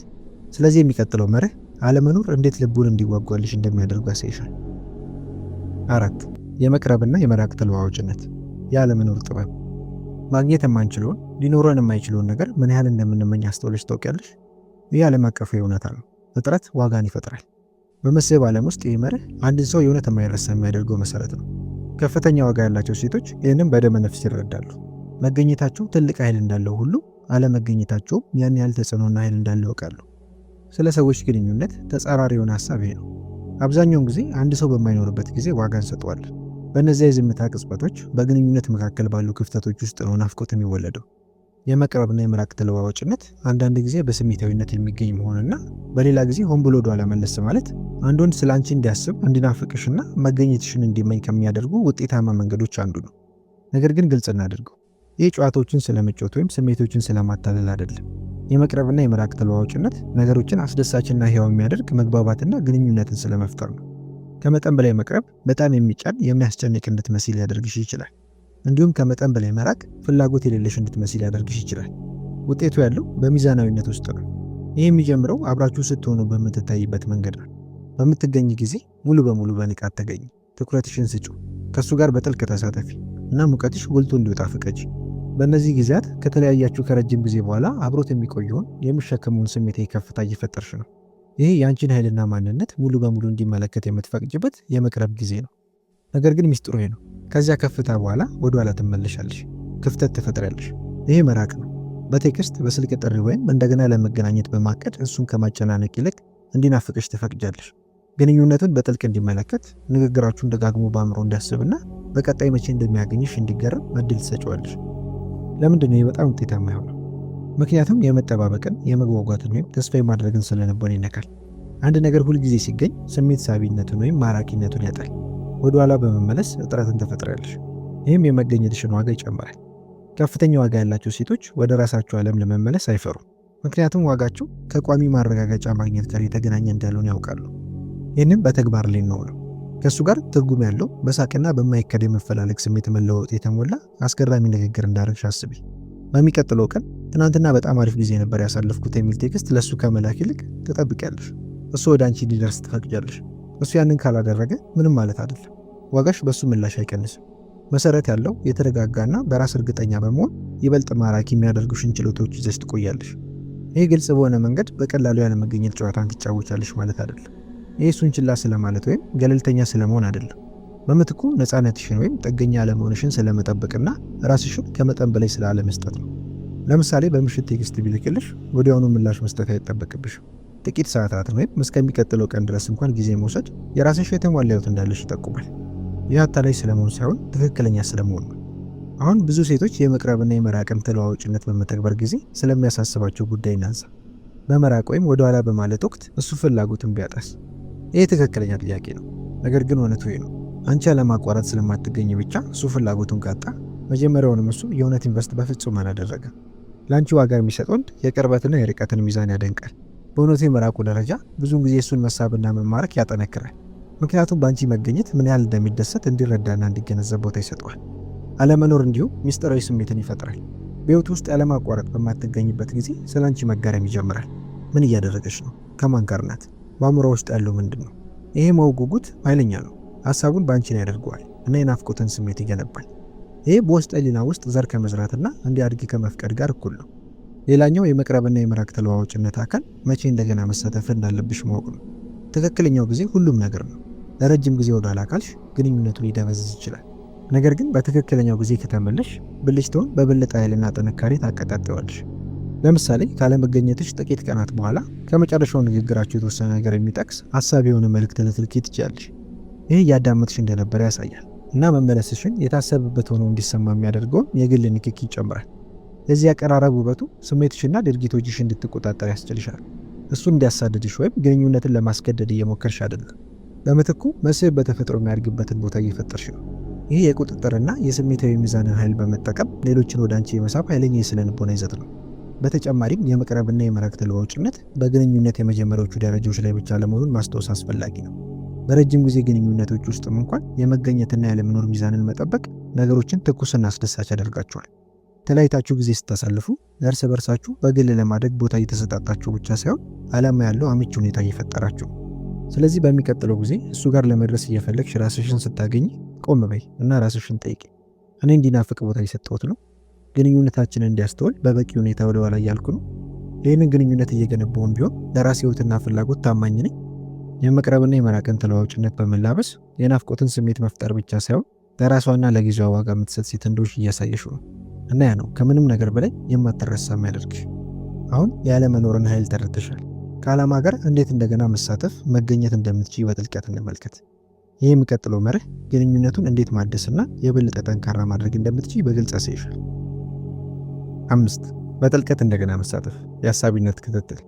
ስለዚህ የሚቀጥለው መርህ አለመኖር እንዴት ልቡን እንዲጓጓልሽ እንደሚያደርጉ ያሳይሻል። 4 የመቅረብና የመራቅ ተለዋዋጭነት። የአለመኖር ጥበብ። ማግኘት የማንችለውን ሊኖረን የማይችለውን ነገር ምን ያህል እንደምንመኝ አስተውለሽ ታውቂያለሽ? ይህ ዓለም አቀፍ እውነታ ነው። እጥረት ዋጋን ይፈጥራል። በመስህብ ዓለም ውስጥ ይህ መርህ አንድን ሰው የእውነት የማይረሳ የሚያደርገው መሰረት ነው። ከፍተኛ ዋጋ ያላቸው ሴቶች ይህንም በደመ ነፍስ ይረዳሉ። መገኘታቸው ትልቅ ኃይል እንዳለው ሁሉ አለመገኘታቸውም ያን ያህል ተጽዕኖና ኃይል እንዳለው ያውቃሉ። ስለ ሰዎች ግንኙነት ተጻራሪ የሆነ ሀሳብ ይሄ ነው። አብዛኛውን ጊዜ አንድ ሰው በማይኖርበት ጊዜ ዋጋ እንሰጠዋለን። በእነዚያ የዝምታ ቅጽበቶች በግንኙነት መካከል ባሉ ክፍተቶች ውስጥ ነው ናፍቆት የሚወለደው። የመቅረብና የመራቅ ተለዋዋጭነት አንዳንድ ጊዜ በስሜታዊነት የሚገኝ መሆንና በሌላ ጊዜ ሆን ብሎ ወደ ኋላ መለስ ማለት አንድ ወንድ ስለ አንቺ እንዲያስብ እንዲናፍቅሽና መገኘትሽን እንዲመኝ ከሚያደርጉ ውጤታማ መንገዶች አንዱ ነው። ነገር ግን ግልጽ እናድርገው፣ ይህ ጨዋታዎችን ስለመጫወት ወይም ስሜቶችን ስለማታለል አይደለም። የመቅረብና የመራቅ ተለዋዋጭነት ነገሮችን አስደሳችና ሕያው የሚያደርግ መግባባትና ግንኙነትን ስለመፍጠር ነው። ከመጠን በላይ መቅረብ በጣም የሚጫን የሚያስጨንቅ እንድትመስል ሊያደርግሽ ይችላል። እንዲሁም ከመጠን በላይ መራቅ ፍላጎት የሌለሽ እንድትመስል ሊያደርግሽ ይችላል። ውጤቱ ያለው በሚዛናዊነት ውስጥ ነው። ይህ የሚጀምረው አብራችሁ ስትሆኑ በምትታይበት መንገድ ነው። በምትገኝ ጊዜ ሙሉ በሙሉ በንቃት ተገኝ፣ ትኩረትሽን ስጩ፣ ከእሱ ጋር በጥልቅ ተሳተፊ እና ሙቀትሽ ጎልቶ እንዲወጣ ፍቀጂ። በእነዚህ ጊዜያት ከተለያያችሁ ከረጅም ጊዜ በኋላ አብሮት የሚቆየውን የሚሸከመውን ስሜታዊ ከፍታ እየፈጠርሽ ነው። ይህ የአንቺን ኃይልና ማንነት ሙሉ በሙሉ እንዲመለከት የምትፈቅጅበት የመቅረብ ጊዜ ነው። ነገር ግን ሚስጥሩ ይሄ ነው። ከዚያ ከፍታ በኋላ ወደ ኋላ ትመለሻለሽ፣ ክፍተት ትፈጥሪያለሽ። ይሄ መራቅ ነው። በቴክስት በስልክ ጥሪ ወይም እንደገና ለመገናኘት በማቀድ እሱን ከማጨናነቅ ይልቅ እንዲናፍቅሽ ትፈቅጃለሽ። ግንኙነቱን በጥልቅ እንዲመለከት፣ ንግግራችሁን ደጋግሞ በአእምሮ እንዲያስብና በቀጣይ መቼ እንደሚያገኝሽ እንዲገረም እድል ትሰጪዋለሽ። ለምንድን ነው በጣም ውጤታማ የሆነው? ምክንያቱም የመጠባበቅን የመጓጓትን ወይም ተስፋ የማድረግን ስለነበን ይነካል። አንድ ነገር ሁልጊዜ ሲገኝ ስሜት ሳቢነቱን ወይም ማራኪነቱን ያጣል። ወደ ኋላ በመመለስ እጥረትን ትፈጥራለሽ። ይህም የመገኘትሽን ዋጋ ይጨምራል። ከፍተኛ ዋጋ ያላቸው ሴቶች ወደ ራሳቸው ዓለም ለመመለስ አይፈሩም። ምክንያቱም ዋጋቸው ከቋሚ ማረጋገጫ ማግኘት ጋር የተገናኘ እንዳልሆነ ያውቃሉ። ይህንም በተግባር ላይ ነው። ከእሱ ጋር ትርጉም ያለው በሳቅና በማይከድ የመፈላለግ ስሜት መለወጥ የተሞላ አስገራሚ ንግግር እንዳረግሽ አስቢ። በሚቀጥለው ቀን ትናንትና በጣም አሪፍ ጊዜ ነበር ያሳለፍኩት የሚል ቴክስት ለእሱ ከመላክ ይልቅ ትጠብቂያለሽ። እሱ ወደ አንቺ እንዲደርስ ትፈቅጃለሽ። እሱ ያንን ካላደረገ ምንም ማለት አይደለም። ዋጋሽ በእሱ ምላሽ አይቀንስም። መሰረት ያለው የተረጋጋና በራስ እርግጠኛ በመሆን ይበልጥ ማራኪ የሚያደርጉሽን ችሎታዎች ይዘሽ ትቆያለሽ። ይህ ግልጽ በሆነ መንገድ በቀላሉ ያለመገኘት ጨዋታን ትጫወቻለሽ ማለት አይደለም። ይህ እሱን ችላ ስለማለት ወይም ገለልተኛ ስለመሆን አይደለም። በምትኩ ነፃነትሽን ወይም ጥገኛ አለመሆንሽን ስለመጠበቅና ራስሽን ከመጠን በላይ ስላለመስጠት ነው። ለምሳሌ በምሽት ቴክስት ቢልክልሽ ወዲያውኑ ምላሽ መስጠት አይጠበቅብሽም። ጥቂት ሰዓታትን ወይም እስከሚቀጥለው ቀን ድረስ እንኳን ጊዜ መውሰድ የራስሽ የተሟላ ሕይወት እንዳለሽ ይጠቁማል። ይህ አታላይ ስለመሆን ሳይሆን ትክክለኛ ስለመሆን ነው። አሁን ብዙ ሴቶች የመቅረብና የመራቅን ተለዋዋጭነት በመተግበር ጊዜ ስለሚያሳስባቸው ጉዳይ እናንሳ። በመራቅ ወይም ወደ ኋላ በማለት ወቅት እሱ ፍላጎትን ቢያጣስ? ይህ ትክክለኛ ጥያቄ ነው። ነገር ግን እውነቱ ይህ ነው። አንቺ ያለማቋረጥ ስለማትገኝ ብቻ እሱ ፍላጎቱን ካጣ መጀመሪያውንም እሱ የእውነት ኢንቨስት በፍጹም አላደረገም። ለአንቺ ዋጋ የሚሰጥ ወንድ የቅርበትና የርቀትን ሚዛን ያደንቃል። በእውነቱ የመራቁ ደረጃ ብዙውን ጊዜ እሱን መሳብና መማረክ ያጠነክራል። ምክንያቱም በአንቺ መገኘት ምን ያህል እንደሚደሰት እንዲረዳና እንዲገነዘብ ቦታ ይሰጠዋል። አለመኖር እንዲሁ ሚስጥራዊ ስሜትን ይፈጥራል። በሕይወት ውስጥ ያለማቋረጥ በማትገኝበት ጊዜ ስለ አንቺ መጋረም ይጀምራል። ምን እያደረገች ነው? ከማን ጋር ናት? በአእምሯ ውስጥ ያለው ምንድን ነው? ይሄ ጉጉት ኃይለኛ ነው። ሀሳቡን በአንቺ ላይ ያደርገዋል እና የናፍቆትን ስሜት ይገነባል። ይሄ በውስጥ ሕሊና ውስጥ ዘር ከመዝራትና እንዲያድግ ከመፍቀድ ጋር እኩል ነው። ሌላኛው የመቅረብና የመራቅ ተለዋዋጭነት አካል መቼ እንደገና መሳተፍ እንዳለብሽ ማወቅ ነው። ትክክለኛው ጊዜ ሁሉም ነገር ነው። ለረጅም ጊዜ ወደ ኋላ ካልሽ ግንኙነቱ ሊደበዝዝ ይችላል። ነገር ግን በትክክለኛው ጊዜ ከተመለሽ ብልጭታውን በበለጠ ኃይልና ጥንካሬ ታቀጣጥዋለሽ። ለምሳሌ ካለመገኘትሽ ጥቂት ቀናት በኋላ ከመጨረሻው ንግግራችሁ የተወሰነ ነገር የሚጠቅስ ሀሳብ የሆነ መልእክት ልትልኪ ትችያለሽ። ይህ እያዳመጥሽ እንደነበረ ያሳያል እና መመለስሽን የታሰበበት ሆኖ እንዲሰማ የሚያደርገውን የግል ንክኪ ይጨምራል። ለዚህ አቀራረብ ውበቱ ስሜትሽና ድርጊቶችሽ እንድትቆጣጠር ያስችልሻል። እሱ እንዲያሳድድሽ ወይም ግንኙነትን ለማስገደድ እየሞከርሽ አይደለም። በምትኩ መስህብ በተፈጥሮ የሚያድግበትን ቦታ እየፈጠርሽ ነው። ይህ የቁጥጥርና የስሜታዊ ሚዛንን ኃይል በመጠቀም ሌሎችን ወደ አንቺ የመሳብ ኃይለኛ የስነ-ልቦና ይዘት ነው። በተጨማሪም የመቅረብና የመራቅ ተለዋዋጭነት በግንኙነት የመጀመሪያዎቹ ደረጃዎች ላይ ብቻ ለመሆኑን ማስታወስ አስፈላጊ ነው። በረጅም ጊዜ ግንኙነቶች ውስጥም እንኳን የመገኘትና ያለመኖር ሚዛንን መጠበቅ ነገሮችን ትኩስና አስደሳች ያደርጋቸዋል። ተለያይታችሁ ጊዜ ስታሳልፉ እርስ በርሳችሁ በግል ለማደግ ቦታ እየተሰጣጣችሁ ብቻ ሳይሆን ዓላማ ያለው አመቺ ሁኔታ እየፈጠራችሁ። ስለዚህ በሚቀጥለው ጊዜ እሱ ጋር ለመድረስ እየፈለግሽ ራስሽን ስታገኝ ቆም በይ እና ራስሽን ጠይቂ። እኔ እንዲናፍቅ ቦታ የሰጠሁት ነው? ግንኙነታችንን እንዲያስተውል በበቂ ሁኔታ ወደ ኋላ እያልኩ ነው? ይህንን ግንኙነት እየገነባውን ቢሆን ለራሴ ሕይወትና ፍላጎት ታማኝ ነኝ? የመቅረብና የመራቅን ተለዋዋጭነት በመላበስ የናፍቆትን ስሜት መፍጠር ብቻ ሳይሆን ለራሷና ለጊዜዋ ዋጋ የምትሰጥ ሴት እንደሆንሽ እያሳየሽ ነው። እና ያ ነው ከምንም ነገር በላይ የማትረሳ የሚያደርግሽ። አሁን ያለመኖርን ኃይል ተረድተሻል። ከዓላማ ጋር እንዴት እንደገና መሳተፍ መገኘት እንደምትችይ በጥልቀት እንመልከት። ይህ የሚቀጥለው መርህ ግንኙነቱን እንዴት ማደስና የበለጠ ጠንካራ ማድረግ እንደምትችይ በግልጽ ያሳይሻል። 5. በጥልቀት እንደገና መሳተፍ የአሳቢነት ክትትል።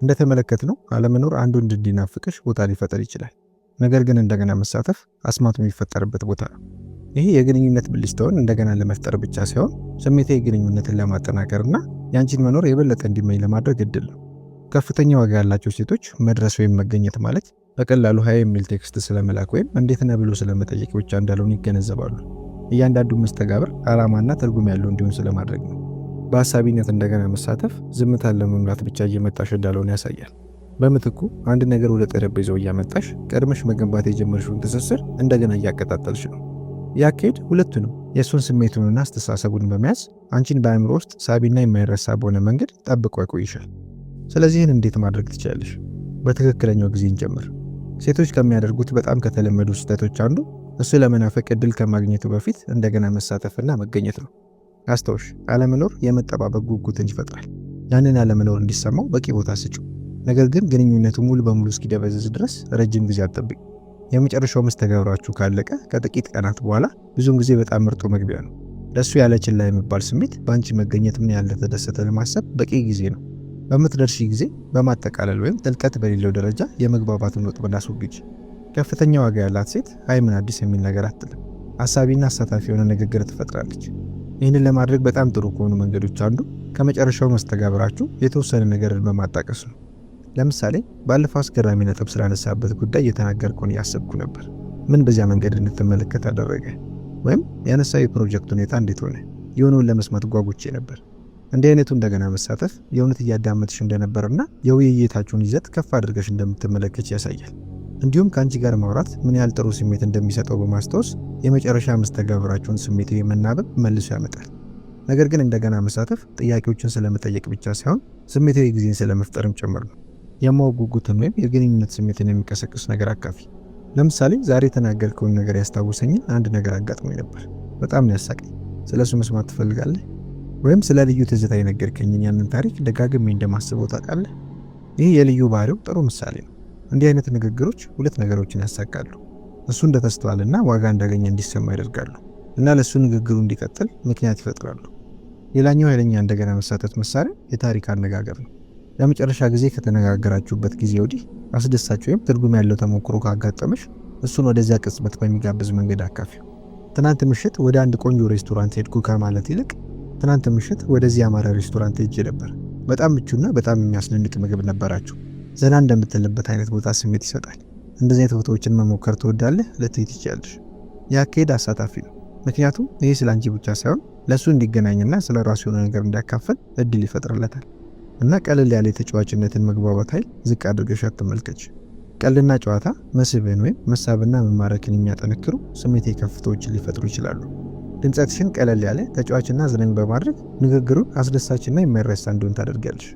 እንደተመለከትነው አለመኖር አንዱ እንዲናፍቅሽ ቦታ ሊፈጠር ይችላል። ነገር ግን እንደገና መሳተፍ አስማቱ የሚፈጠርበት ቦታ ነው። ይህ የግንኙነት ብልጭታውን እንደገና ለመፍጠር ብቻ ሳይሆን ስሜታዊ ግንኙነትን ለማጠናከርና ያንቺን መኖር የበለጠ እንዲመኝ ለማድረግ እድል ነው። ከፍተኛ ዋጋ ያላቸው ሴቶች መድረስ ወይም መገኘት ማለት በቀላሉ ሀይ የሚል ቴክስት ስለመላክ ወይም እንዴት ነህ ብሎ ስለመጠየቅ ብቻ እንዳልሆነ ይገነዘባሉ። እያንዳንዱ መስተጋብር ዓላማና ትርጉም ያለው እንዲሆን ስለማድረግ ነው። በአሳቢነት እንደገና መሳተፍ ዝምታን ለመሙላት ብቻ እየመጣሽ እንዳልሆነ ያሳያል። በምትኩ አንድ ነገር ወደ ጠረጴዛው እያመጣሽ ቀድመሽ መገንባት የጀመርሽውን ትስስር እንደገና እያቀጣጠልሽ ነው። ያካሄድ ሁለቱንም የእሱን ስሜቱንና አስተሳሰቡን በመያዝ አንቺን በአእምሮ ውስጥ ሳቢና የማይረሳ በሆነ መንገድ ጠብቆ ያቆይሻል። ስለዚህን እንዴት ማድረግ ትችላለሽ? በትክክለኛው ጊዜ እንጀምር። ሴቶች ከሚያደርጉት በጣም ከተለመዱ ስህተቶች አንዱ እሱ ለመናፈቅ እድል ከማግኘቱ በፊት እንደገና መሳተፍና መገኘት ነው። አስታውሽ፣ አለመኖር የመጠባበቅ ጉጉትን ይፈጥራል። ያንን አለመኖር እንዲሰማው በቂ ቦታ ስጩ። ነገር ግን ግንኙነቱ ሙሉ በሙሉ እስኪደበዝዝ ድረስ ረጅም ጊዜ አትጠብቂ። የመጨረሻው መስተጋብራችሁ ካለቀ ከጥቂት ቀናት በኋላ ብዙውን ጊዜ በጣም ምርጡ መግቢያ ነው። ለእሱ ያለ ችላ የሚባል ስሜት በአንቺ መገኘት ምን ያለ ተደሰተ ለማሰብ በቂ ጊዜ ነው። በምትደርሺ ጊዜ በማጠቃለል ወይም ጥልቀት በሌለው ደረጃ የመግባባትን ወጥመድ አስወግጅ። ከፍተኛ ዋጋ ያላት ሴት አይ ምን አዲስ የሚል ነገር አትልም። አሳቢና አሳታፊ የሆነ ንግግር ትፈጥራለች። ይህንን ለማድረግ በጣም ጥሩ ከሆኑ መንገዶች አንዱ ከመጨረሻው መስተጋብራችሁ የተወሰነ ነገርን በማጣቀስ ነው። ለምሳሌ ባለፈው አስገራሚ ነጥብ ስላነሳበት ጉዳይ እየተናገርኩን እያሰብኩ ነበር። ምን በዚያ መንገድ እንድትመለከት አደረገ? ወይም ያነሳው የፕሮጀክት ሁኔታ እንዴት ሆነ? የሆነውን ለመስማት ጓጉቼ ነበር። እንዲህ አይነቱ እንደገና መሳተፍ የእውነት እያዳመጥሽ እንደነበርና የውይይታችሁን ይዘት ከፍ አድርገሽ እንደምትመለከች ያሳያል። እንዲሁም ከአንቺ ጋር ማውራት ምን ያህል ጥሩ ስሜት እንደሚሰጠው በማስታወስ የመጨረሻ መስተጋብራችሁን ስሜት የመናበብ መልሶ ያመጣል። ነገር ግን እንደገና መሳተፍ ጥያቄዎችን ስለመጠየቅ ብቻ ሳይሆን ስሜታዊ ጊዜን ስለመፍጠርም ጭምር ነው። የማወቅ ጉጉትን ወይም የግንኙነት ስሜትን የሚቀሰቅስ ነገር አካፊ። ለምሳሌ ዛሬ የተናገርከውን ነገር ያስታውሰኝን አንድ ነገር አጋጥሞኝ ነበር፣ በጣም ነው ያሳቀኝ። ስለሱ መስማት ትፈልጋለህ? ወይም ስለ ልዩ ትዝታ የነገርከኝን ያንን ታሪክ ደጋግሜ እንደማስበው ታውቃለህ? ይህ የልዩ ባህሪው ጥሩ ምሳሌ ነው። እንዲህ አይነት ንግግሮች ሁለት ነገሮችን ያሳካሉ። እሱ እንደተስተዋልና ዋጋ እንዳገኘ እንዲሰማ ያደርጋሉ እና ለእሱ ንግግሩ እንዲቀጥል ምክንያት ይፈጥራሉ። ሌላኛው ኃይለኛ እንደገና መሳተት መሳሪያ የታሪክ አነጋገር ነው። ለመጨረሻ ጊዜ ከተነጋገራችሁበት ጊዜ ወዲህ አስደሳች ወይም ትርጉም ያለው ተሞክሮ ካጋጠመሽ እሱን ወደዚያ ቅጽበት በሚጋብዝ መንገድ አካፊው። ትናንት ምሽት ወደ አንድ ቆንጆ ሬስቶራንት ሄድኩ ከማለት ይልቅ ትናንት ምሽት ወደዚህ ያማረ ሬስቶራንት ሄጄ ነበር፣ በጣም ምቹና በጣም የሚያስደንቅ ምግብ ነበራቸው፣ ዘና እንደምትልበት አይነት ቦታ ስሜት ይሰጣል። እንደዚህ አይነት ቦታዎችን መሞከር ትወዳለህ ልትይ ትችያለሽ። የአካሄድ አሳታፊ ነው፣ ምክንያቱም ይህ ስለ አንቺ ብቻ ሳይሆን ለእሱ እንዲገናኝና ስለ ራሱ የሆነ ነገር እንዲያካፈል እድል ይፈጥርለታል። እና ቀለል ያለ የተጫዋችነትን መግባባት ኃይል ዝቅ አድርገሽ አትመልከች። ቀልድና ጨዋታ መስህብን ወይም መሳብና መማረክን የሚያጠነክሩ ስሜት ከፍታዎችን ሊፈጥሩ ይችላሉ። ድምጸትሽን ቀለል ያለ ተጫዋችና አዝናኝ በማድረግ ንግግሩን አስደሳችና የማይረሳ እንዲሆን ታደርጊያለሽ።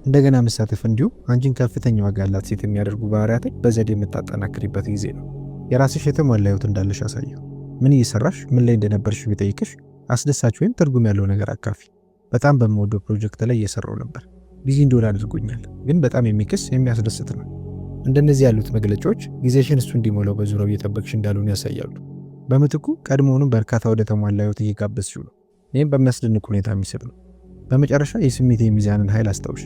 እንደገና መሳተፍ እንዲሁም አንቺን ከፍተኛ ዋጋ ያላት ሴት የሚያደርጉ ባህሪያትን በዘዴ የምታጠናክሪበት ጊዜ ነው። የራስሽ የተሟላ ህይወት እንዳለሽ አሳየው። ምን እየሰራሽ ምን ላይ እንደነበርሽ ቢጠይቅሽ አስደሳች ወይም ትርጉም ያለው ነገር አካፊ። በጣም በምወደው ፕሮጀክት ላይ እየሰራው ነበር፣ ቢዚ እንደሆነ አድርጎኛል፣ ግን በጣም የሚክስ የሚያስደስት ነው። እንደነዚህ ያሉት መግለጫዎች ጊዜሽን እሱ እንዲሞላው በዙሪያው እየጠበቅሽ እንዳልሆነ ያሳያሉ። በምትኩ ቀድሞውንም በርካታ ወደ ተሟላ ህይወት እየጋበዝሽው ነው። ይህም በሚያስደንቅ ሁኔታ የሚስብ ነው። በመጨረሻ የስሜት የሚዛንን ኃይል አስታውሽ።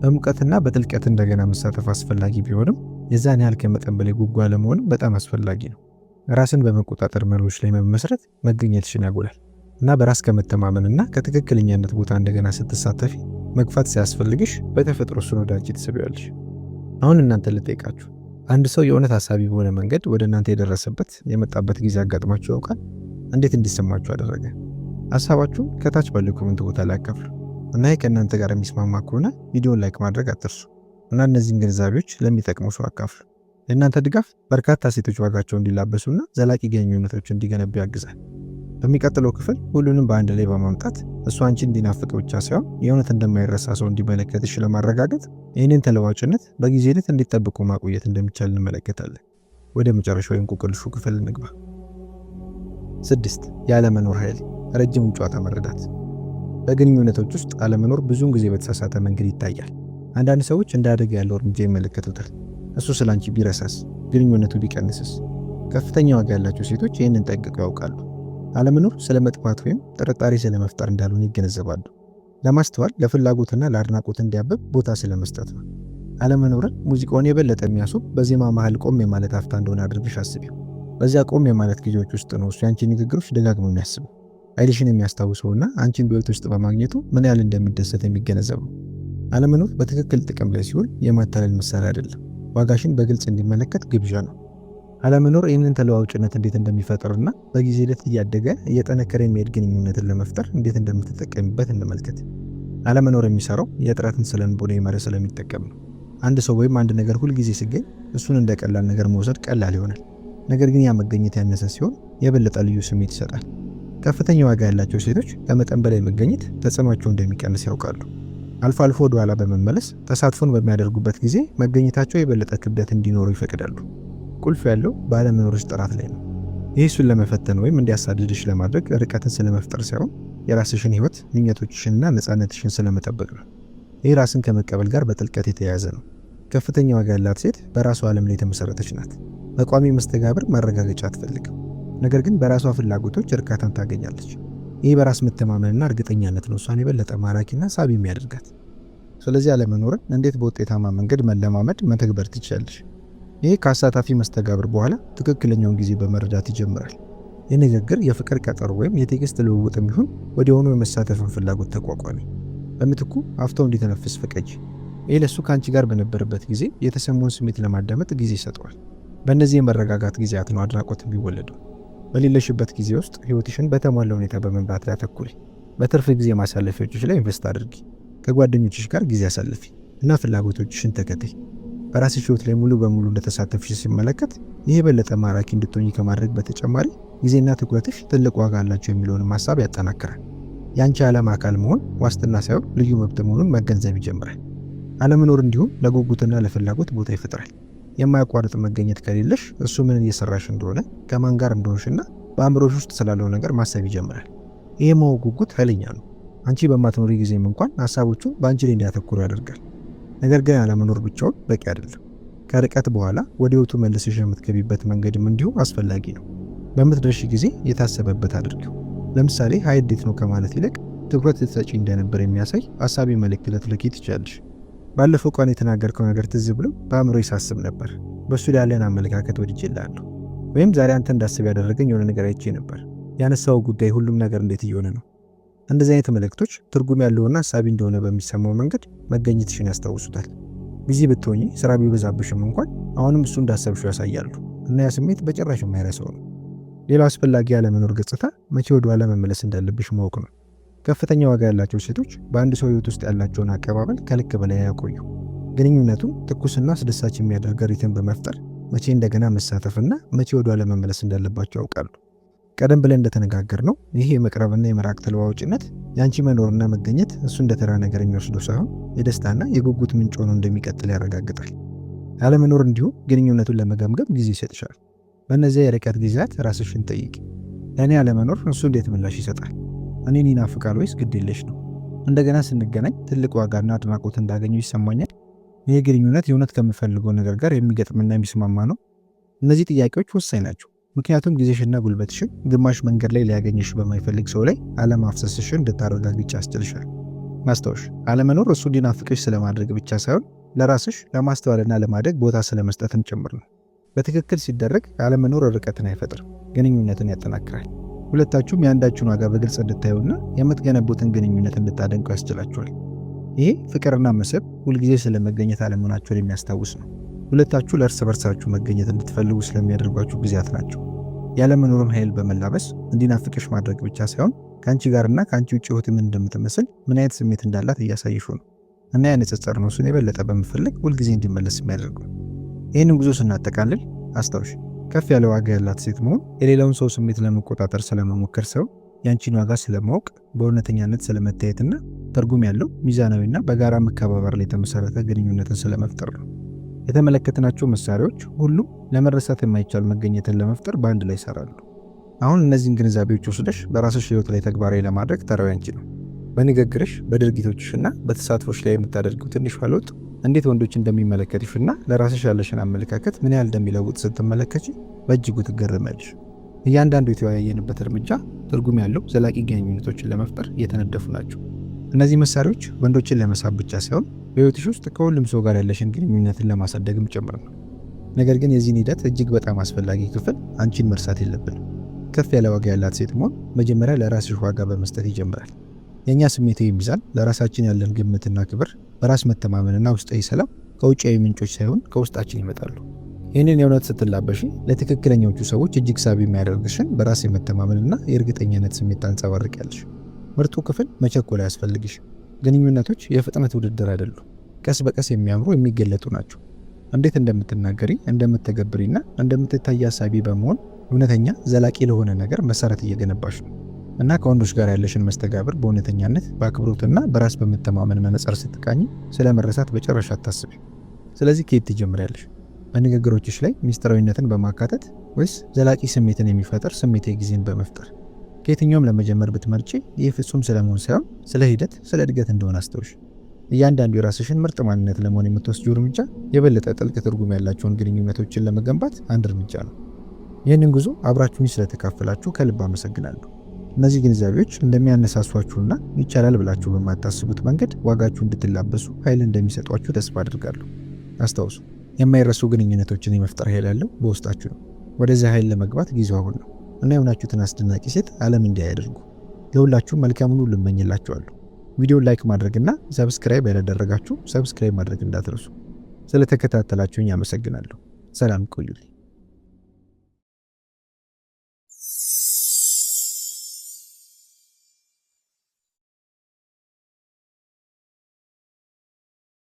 በሙቀትና በጥልቀት እንደገና መሳተፍ አስፈላጊ ቢሆንም የዛን ያህል ከመጠን በላይ ጉጓ ለመሆንም በጣም አስፈላጊ ነው። ራስን በመቆጣጠር መሪዎች ላይ መመስረት መገኘትሽን ያጎላል እና በራስ ከመተማመንና ከትክክለኛነት ቦታ እንደገና ስትሳተፊ መግፋት ሲያስፈልግሽ በተፈጥሮ እሱን ወደ አንቺ ትስቢያለሽ። አሁን እናንተ ልጠይቃችሁ፣ አንድ ሰው የእውነት ሀሳቢ በሆነ መንገድ ወደ እናንተ የደረሰበት የመጣበት ጊዜ አጋጥሟችሁ ያውቃል? እንዴት እንዲሰማችሁ አደረገ? ሀሳባችሁን ከታች ባለው ኮሜንት ቦታ ላይ አካፍሉ እና ከእናንተ ጋር የሚስማማ ከሆነ ቪዲዮን ላይክ ማድረግ አትርሱ እና እነዚህን ግንዛቤዎች ለሚጠቅሙ ሰው አካፍሉ። የእናንተ ድጋፍ በርካታ ሴቶች ዋጋቸው እንዲላበሱና ዘላቂ ግንኙነቶች እንዲገነቡ ያግዛል። በሚቀጥለው ክፍል ሁሉንም በአንድ ላይ በማምጣት እሱ አንቺ እንዲናፍቅ ብቻ ሳይሆን የእውነት እንደማይረሳ ሰው እንዲመለከትሽ ለማረጋገጥ ይህንን ተለዋጭነት በጊዜ ሂደት እንዲጠብቁ ማቆየት እንደሚቻል እንመለከታለን። ወደ መጨረሻው የእንቆቅልሹ ክፍል እንግባ። 6. የአለመኖር ኃይል፣ ረጅም ጨዋታ መረዳት። በግንኙነቶች ውስጥ አለመኖር ብዙውን ጊዜ በተሳሳተ መንገድ ይታያል። አንዳንድ ሰዎች እንደ አደጋ ያለው እርምጃ ይመለከቱታል። እሱ ስላንቺ ቢረሳስ? ግንኙነቱ ቢቀንስስ? ከፍተኛ ዋጋ ያላቸው ሴቶች ይህንን ጠንቅቀው ያውቃሉ። አለመኖር ስለ መጥፋት ወይም ጥርጣሬ ስለ መፍጠር እንዳልሆነ ይገነዘባሉ። ለማስተዋል ለፍላጎትና ለአድናቆት እንዲያብብ ቦታ ስለ መስጠት ነው። አለመኖርን ሙዚቃውን የበለጠ የሚያስብ በዜማ መሃል ቆም የማለት አፍታ እንደሆነ አድርግሽ አስቢው። በዚያ ቆም የማለት ጊዜዎች ውስጥ ነው እሱ ያንቺ ንግግሮች ደጋግሞ የሚያስበው፣ ኃይልሽን የሚያስታውሰውና አንቺን በሕይወት ውስጥ በማግኘቱ ምን ያህል እንደሚደሰት የሚገነዘበው። አለመኖር በትክክል ጥቅም ላይ ሲውል የማታለል መሳሪያ አይደለም፣ ዋጋሽን በግልጽ እንዲመለከት ግብዣ ነው። አለመኖር ይህንን ተለዋዋጭነት እንዴት እንደሚፈጥርና በጊዜ ሂደት እያደገ እየጠነከረ የሚሄድ ግንኙነትን ለመፍጠር እንዴት እንደምትጠቀምበት እንመልከት። አለመኖር የሚሰራው የጥረትን ስለንቦና መርህ ስለሚጠቀም ነው። አንድ ሰው ወይም አንድ ነገር ሁልጊዜ ሲገኝ እሱን እንደ ቀላል ነገር መውሰድ ቀላል ይሆናል። ነገር ግን ያ መገኘት ያነሰ ሲሆን የበለጠ ልዩ ስሜት ይሰጣል። ከፍተኛ ዋጋ ያላቸው ሴቶች ከመጠን በላይ መገኘት ተጽዕኖአቸው እንደሚቀንስ ያውቃሉ። አልፎ አልፎ ወደ ኋላ በመመለስ ተሳትፎን በሚያደርጉበት ጊዜ መገኘታቸው የበለጠ ክብደት እንዲኖረው ይፈቅዳሉ። ቁልፍ ያለው ባለመኖርሽ ጥራት ላይ ነው። ይህ እሱን ለመፈተን ወይም እንዲያሳድድሽ ለማድረግ ርቀትን ስለመፍጠር ሳይሆን የራስሽን ህይወት ምኞቶችሽንና ነፃነትሽን ስለመጠበቅ ነው። ይህ ራስን ከመቀበል ጋር በጥልቀት የተያያዘ ነው። ከፍተኛ ዋጋ ያላት ሴት በራሷ ዓለም ላይ የተመሰረተች ናት። በቋሚ መስተጋብር ማረጋገጫ አትፈልግም፣ ነገር ግን በራሷ ፍላጎቶች እርካታን ታገኛለች። ይህ በራስ መተማመንና እርግጠኛነት ነው እሷን የበለጠ ማራኪና ሳቢ የሚያደርጋት። ስለዚህ አለመኖርን እንዴት በውጤታማ መንገድ መለማመድ መተግበር ትችላለሽ? ይህ ከአሳታፊ መስተጋብር በኋላ ትክክለኛውን ጊዜ በመረዳት ይጀምራል። የንግግር የፍቅር ቀጠሮ ወይም የቴክስት ልውውጥ የሚሆን ወዲያውኑ የመሳተፍን ፍላጎት ተቋቋሚ። በምትኩ አፍታው እንዲተነፍስ ፍቀጅ። ይህ ለእሱ ከአንቺ ጋር በነበረበት ጊዜ የተሰማውን ስሜት ለማዳመጥ ጊዜ ይሰጠዋል። በእነዚህ የመረጋጋት ጊዜያት ነው አድናቆት የሚወለደው። በሌለሽበት ጊዜ ውስጥ ህይወትሽን በተሟላ ሁኔታ በመምራት ላይ አተኩሪ። በትርፍ ጊዜ ማሳለፊያዎችሽ ላይ ኢንቨስት አድርጊ። ከጓደኞችሽ ጋር ጊዜ አሳልፊ እና ፍላጎቶችሽን ተከተይ። በራስሽ ህይወት ላይ ሙሉ በሙሉ እንደተሳተፍሽ ሲመለከት ይህ የበለጠ ማራኪ እንድትሆኚ ከማድረግ በተጨማሪ ጊዜና ትኩረትሽ ትልቅ ዋጋ አላቸው የሚለውን ሀሳብ ያጠናክራል። የአንቺ ዓለም አካል መሆን ዋስትና ሳይሆን ልዩ መብት መሆኑን መገንዘብ ይጀምራል። አለመኖር እንዲሁም ለጉጉትና ለፍላጎት ቦታ ይፈጥራል። የማያቋርጥ መገኘት ከሌለሽ እሱ ምን እየሰራሽ እንደሆነ፣ ከማን ጋር እንደሆንሽና በአእምሮሽ ውስጥ ስላለው ነገር ማሰብ ይጀምራል። ይህ ማወቅ ጉጉት ኃይለኛ ነው። አንቺ በማትኖሪ ጊዜም እንኳን ሀሳቦቹ በአንቺ ላይ እንዲያተኩሩ ያደርጋል። ነገር ግን አለመኖር ብቻውን በቂ አይደለም። ከርቀት በኋላ ወደ ህይወቱ መልሰሽ የምትገቢበት መንገድም እንዲሁ አስፈላጊ ነው። በምትደርሺ ጊዜ የታሰበበት አድርጊው። ለምሳሌ ሀይ እንዴት ነው ከማለት ይልቅ ትኩረት ልትሰጪ እንደነበር የሚያሳይ አሳቢ መልእክት ልትልኪ ትችላለሽ። ባለፈው ቀን የተናገርከው ነገር ትዝ ብሎ በአእምሮዬ ሳስብ ነበር፣ በእሱ ላይ ያለን አመለካከት ወድጄልሃለሁ። ወይም ዛሬ አንተ እንዳስብ ያደረገኝ የሆነ ነገር አይቼ ነበር። ያነሳው ጉዳይ ሁሉም ነገር እንዴት እየሆነ ነው? እንደዚህ አይነት መልእክቶች ትርጉም ያለውና አሳቢ እንደሆነ በሚሰማው መንገድ መገኘትሽን ያስታውሱታል። ቢዚ ብትሆኚ ስራ ቢበዛብሽም እንኳን አሁንም እሱ እንዳሰብሽው ያሳያሉ እና ያ ስሜት በጭራሽ የማይረሳው ነው። ሌላው አስፈላጊ ያለመኖር ገጽታ መቼ ወደ ኋላ መመለስ እንዳለብሽ ማወቅ ነው። ከፍተኛ ዋጋ ያላቸው ሴቶች በአንድ ሰው ህይወት ውስጥ ያላቸውን አቀባበል ከልክ በላይ ያቆዩ። ግንኙነቱ ትኩስና አስደሳች የሚያደርግ ሪትም በመፍጠር መቼ እንደገና መሳተፍና መቼ ወደ ኋላ መመለስ እንዳለባቸው ያውቃሉ። ቀደም ብለን እንደተነጋገር ነው ይህ የመቅረብና የመራቅ ተለዋዋጭነት የአንቺ መኖርና መገኘት እሱ እንደ ተራ ነገር የሚወስደው ሳይሆን የደስታና የጉጉት ምንጭ ሆኖ እንደሚቀጥል ያረጋግጣል። ያለመኖር እንዲሁም ግንኙነቱን ለመገምገም ጊዜ ይሰጥሻል። በእነዚያ የርቀት ጊዜያት ራስሽን ጠይቂ። ለእኔ ያለመኖር እሱ እንዴት ምላሽ ይሰጣል? እኔን ይናፍቃል ወይስ ግድ የለሽ ነው? እንደገና ስንገናኝ ትልቅ ዋጋና አድናቆት እንዳገኘው ይሰማኛል? ይህ ግንኙነት የእውነት ከምፈልገው ነገር ጋር የሚገጥምና የሚስማማ ነው? እነዚህ ጥያቄዎች ወሳኝ ናቸው። ምክንያቱም ጊዜሽና ጉልበትሽን ግማሽ መንገድ ላይ ሊያገኝሽ በማይፈልግ ሰው ላይ አለማፍሰስሽን እንድታረጋግጭ ያስችልሻል። ማስታወሽ አለመኖር እሱ እንዲናፍቅሽ ስለማድረግ ብቻ ሳይሆን ለራስሽ ለማስተዋልና ለማደግ ቦታ ስለመስጠትም ጭምር ነው። በትክክል ሲደረግ አለመኖር ርቀትን አይፈጥርም፣ ግንኙነትን ያጠናክራል። ሁለታችሁም የአንዳችሁን ዋጋ በግልጽ እንድታዩና የምትገነቡትን ግንኙነት እንድታደንቁ ያስችላችኋል። ይሄ ፍቅርና መስህብ ሁልጊዜ ስለመገኘት አለመሆናችሁን የሚያስታውስ ነው። ሁለታችሁ ለእርስ በርሳችሁ መገኘት እንድትፈልጉ ስለሚያደርጓችሁ ጊዜያት ናቸው። ያለመኖርን ኃይል በመላበስ እንዲናፍቅሽ ማድረግ ብቻ ሳይሆን ከአንቺ ጋርና ከአንቺ ውጭ ህይወት ምን እንደምትመስል ምን አይነት ስሜት እንዳላት እያሳይሹ ነው እና ያነጻጸር ነው እሱን የበለጠ በመፈለግ ሁልጊዜ እንዲመለስ የሚያደርገው። ይህንን ጉዞ ስናጠቃልል አስታውሽ፣ ከፍ ያለ ዋጋ ያላት ሴት መሆን የሌላውን ሰው ስሜት ለመቆጣጠር ስለመሞከር ሰው ያንቺን ዋጋ ስለማወቅ በእውነተኛነት ስለመታየትና ትርጉም ያለው ሚዛናዊና በጋራ መከባበር ላይ የተመሰረተ ግንኙነትን ስለመፍጠር ነው። የተመለከትናቸው መሳሪያዎች ሁሉም ለመረሳት የማይቻል መገኘትን ለመፍጠር በአንድ ላይ ይሰራሉ። አሁን እነዚህን ግንዛቤዎች ወስደሽ በራስሽ ህይወት ላይ ተግባራዊ ለማድረግ ተራው ያንቺ ነው። በንግግርሽ፣ በድርጊቶችሽና በተሳትፎች ላይ የምታደርጊው ትንሽ ለውጥ እንዴት ወንዶች እንደሚመለከቱሽና ለራስሽ ያለሽን አመለካከት ምን ያህል እንደሚለውጥ ስትመለከቺ በእጅጉ ትገረሚያለሽ። እያንዳንዱ የተወያየንበት እርምጃ ትርጉም ያለው ዘላቂ ግንኙነቶችን ለመፍጠር እየተነደፉ ናቸው። እነዚህ መሳሪያዎች ወንዶችን ለመሳብ ብቻ ሳይሆን በህይወትሽ ውስጥ ከሁሉም ሰው ጋር ያለሽን ግንኙነትን ለማሳደግም ጭምር ነው። ነገር ግን የዚህን ሂደት እጅግ በጣም አስፈላጊ ክፍል አንቺን መርሳት የለብንም። ከፍ ያለ ዋጋ ያላት ሴት መሆን መጀመሪያ ለራስሽ ዋጋ በመስጠት ይጀምራል። የእኛ ስሜታዊ ሚዛን፣ ለራሳችን ያለን ግምትና ክብር፣ በራስ መተማመንና ውስጣዊ ሰላም ከውጫዊ ምንጮች ሳይሆን ከውስጣችን ይመጣሉ። ይህንን የእውነት ስትላበሽ ለትክክለኞቹ ሰዎች እጅግ ሳቢ የሚያደርግሽን በራስ የመተማመንና የእርግጠኝነት ስሜት ታንጸባርቂያለሽ። ምርጡ ክፍል መቸኮል አያስፈልግሽ። ግንኙነቶች የፍጥነት ውድድር አይደሉም። ቀስ በቀስ የሚያምሩ የሚገለጡ ናቸው። እንዴት እንደምትናገሪ፣ እንደምትተገብሪና እንደምትታይ አሳቢ በመሆን እውነተኛ ዘላቂ ለሆነ ነገር መሰረት እየገነባሽ ነው እና ከወንዶች ጋር ያለሽን መስተጋብር በእውነተኛነት በአክብሮትና በራስ በመተማመን መነጽር ስትቃኝ ስለ መረሳት በጭራሽ አታስቢ። ስለዚህ ከየት ትጀምሪያለሽ? በንግግሮችሽ ላይ ሚስጥራዊነትን በማካተት ወይስ ዘላቂ ስሜትን የሚፈጥር ስሜታዊ ጊዜን በመፍጠር? ከየትኛውም ለመጀመር ብትመርጪ ይህ ፍጹም ስለመሆን ሳይሆን ስለ ሂደት፣ ስለ እድገት እንደሆነ አስተውሽ። እያንዳንዱ የራስሽን ምርጥ ማንነት ለመሆን የምትወስጂው እርምጃ የበለጠ ጥልቅ ትርጉም ያላቸውን ግንኙነቶችን ለመገንባት አንድ እርምጃ ነው። ይህንን ጉዞ አብራችሁኝ ስለተካፈላችሁ ከልብ አመሰግናለሁ። እነዚህ ግንዛቤዎች እንደሚያነሳሷችሁና ይቻላል ብላችሁ በማታስቡት መንገድ ዋጋችሁ እንድትላበሱ ኃይል እንደሚሰጧችሁ ተስፋ አድርጋለሁ። አስታውሱ፣ የማይረሱ ግንኙነቶችን የመፍጠር ኃይል ያለው በውስጣችሁ ነው። ወደዚያ ኃይል ለመግባት ጊዜው አሁን ነው እና የሆናችሁትን አስደናቂ ሴት ዓለም እንዲያደርጉ ለሁላችሁም መልካሙን ሁሉ እመኝላችኋለሁ። ቪዲዮን ላይክ ማድረግና ሰብስክራይብ ያላደረጋችሁ ሰብስክራይብ ማድረግ እንዳትረሱ። ስለተከታተላችሁኝ አመሰግናለሁ። ሰላም ቆዩልኝ።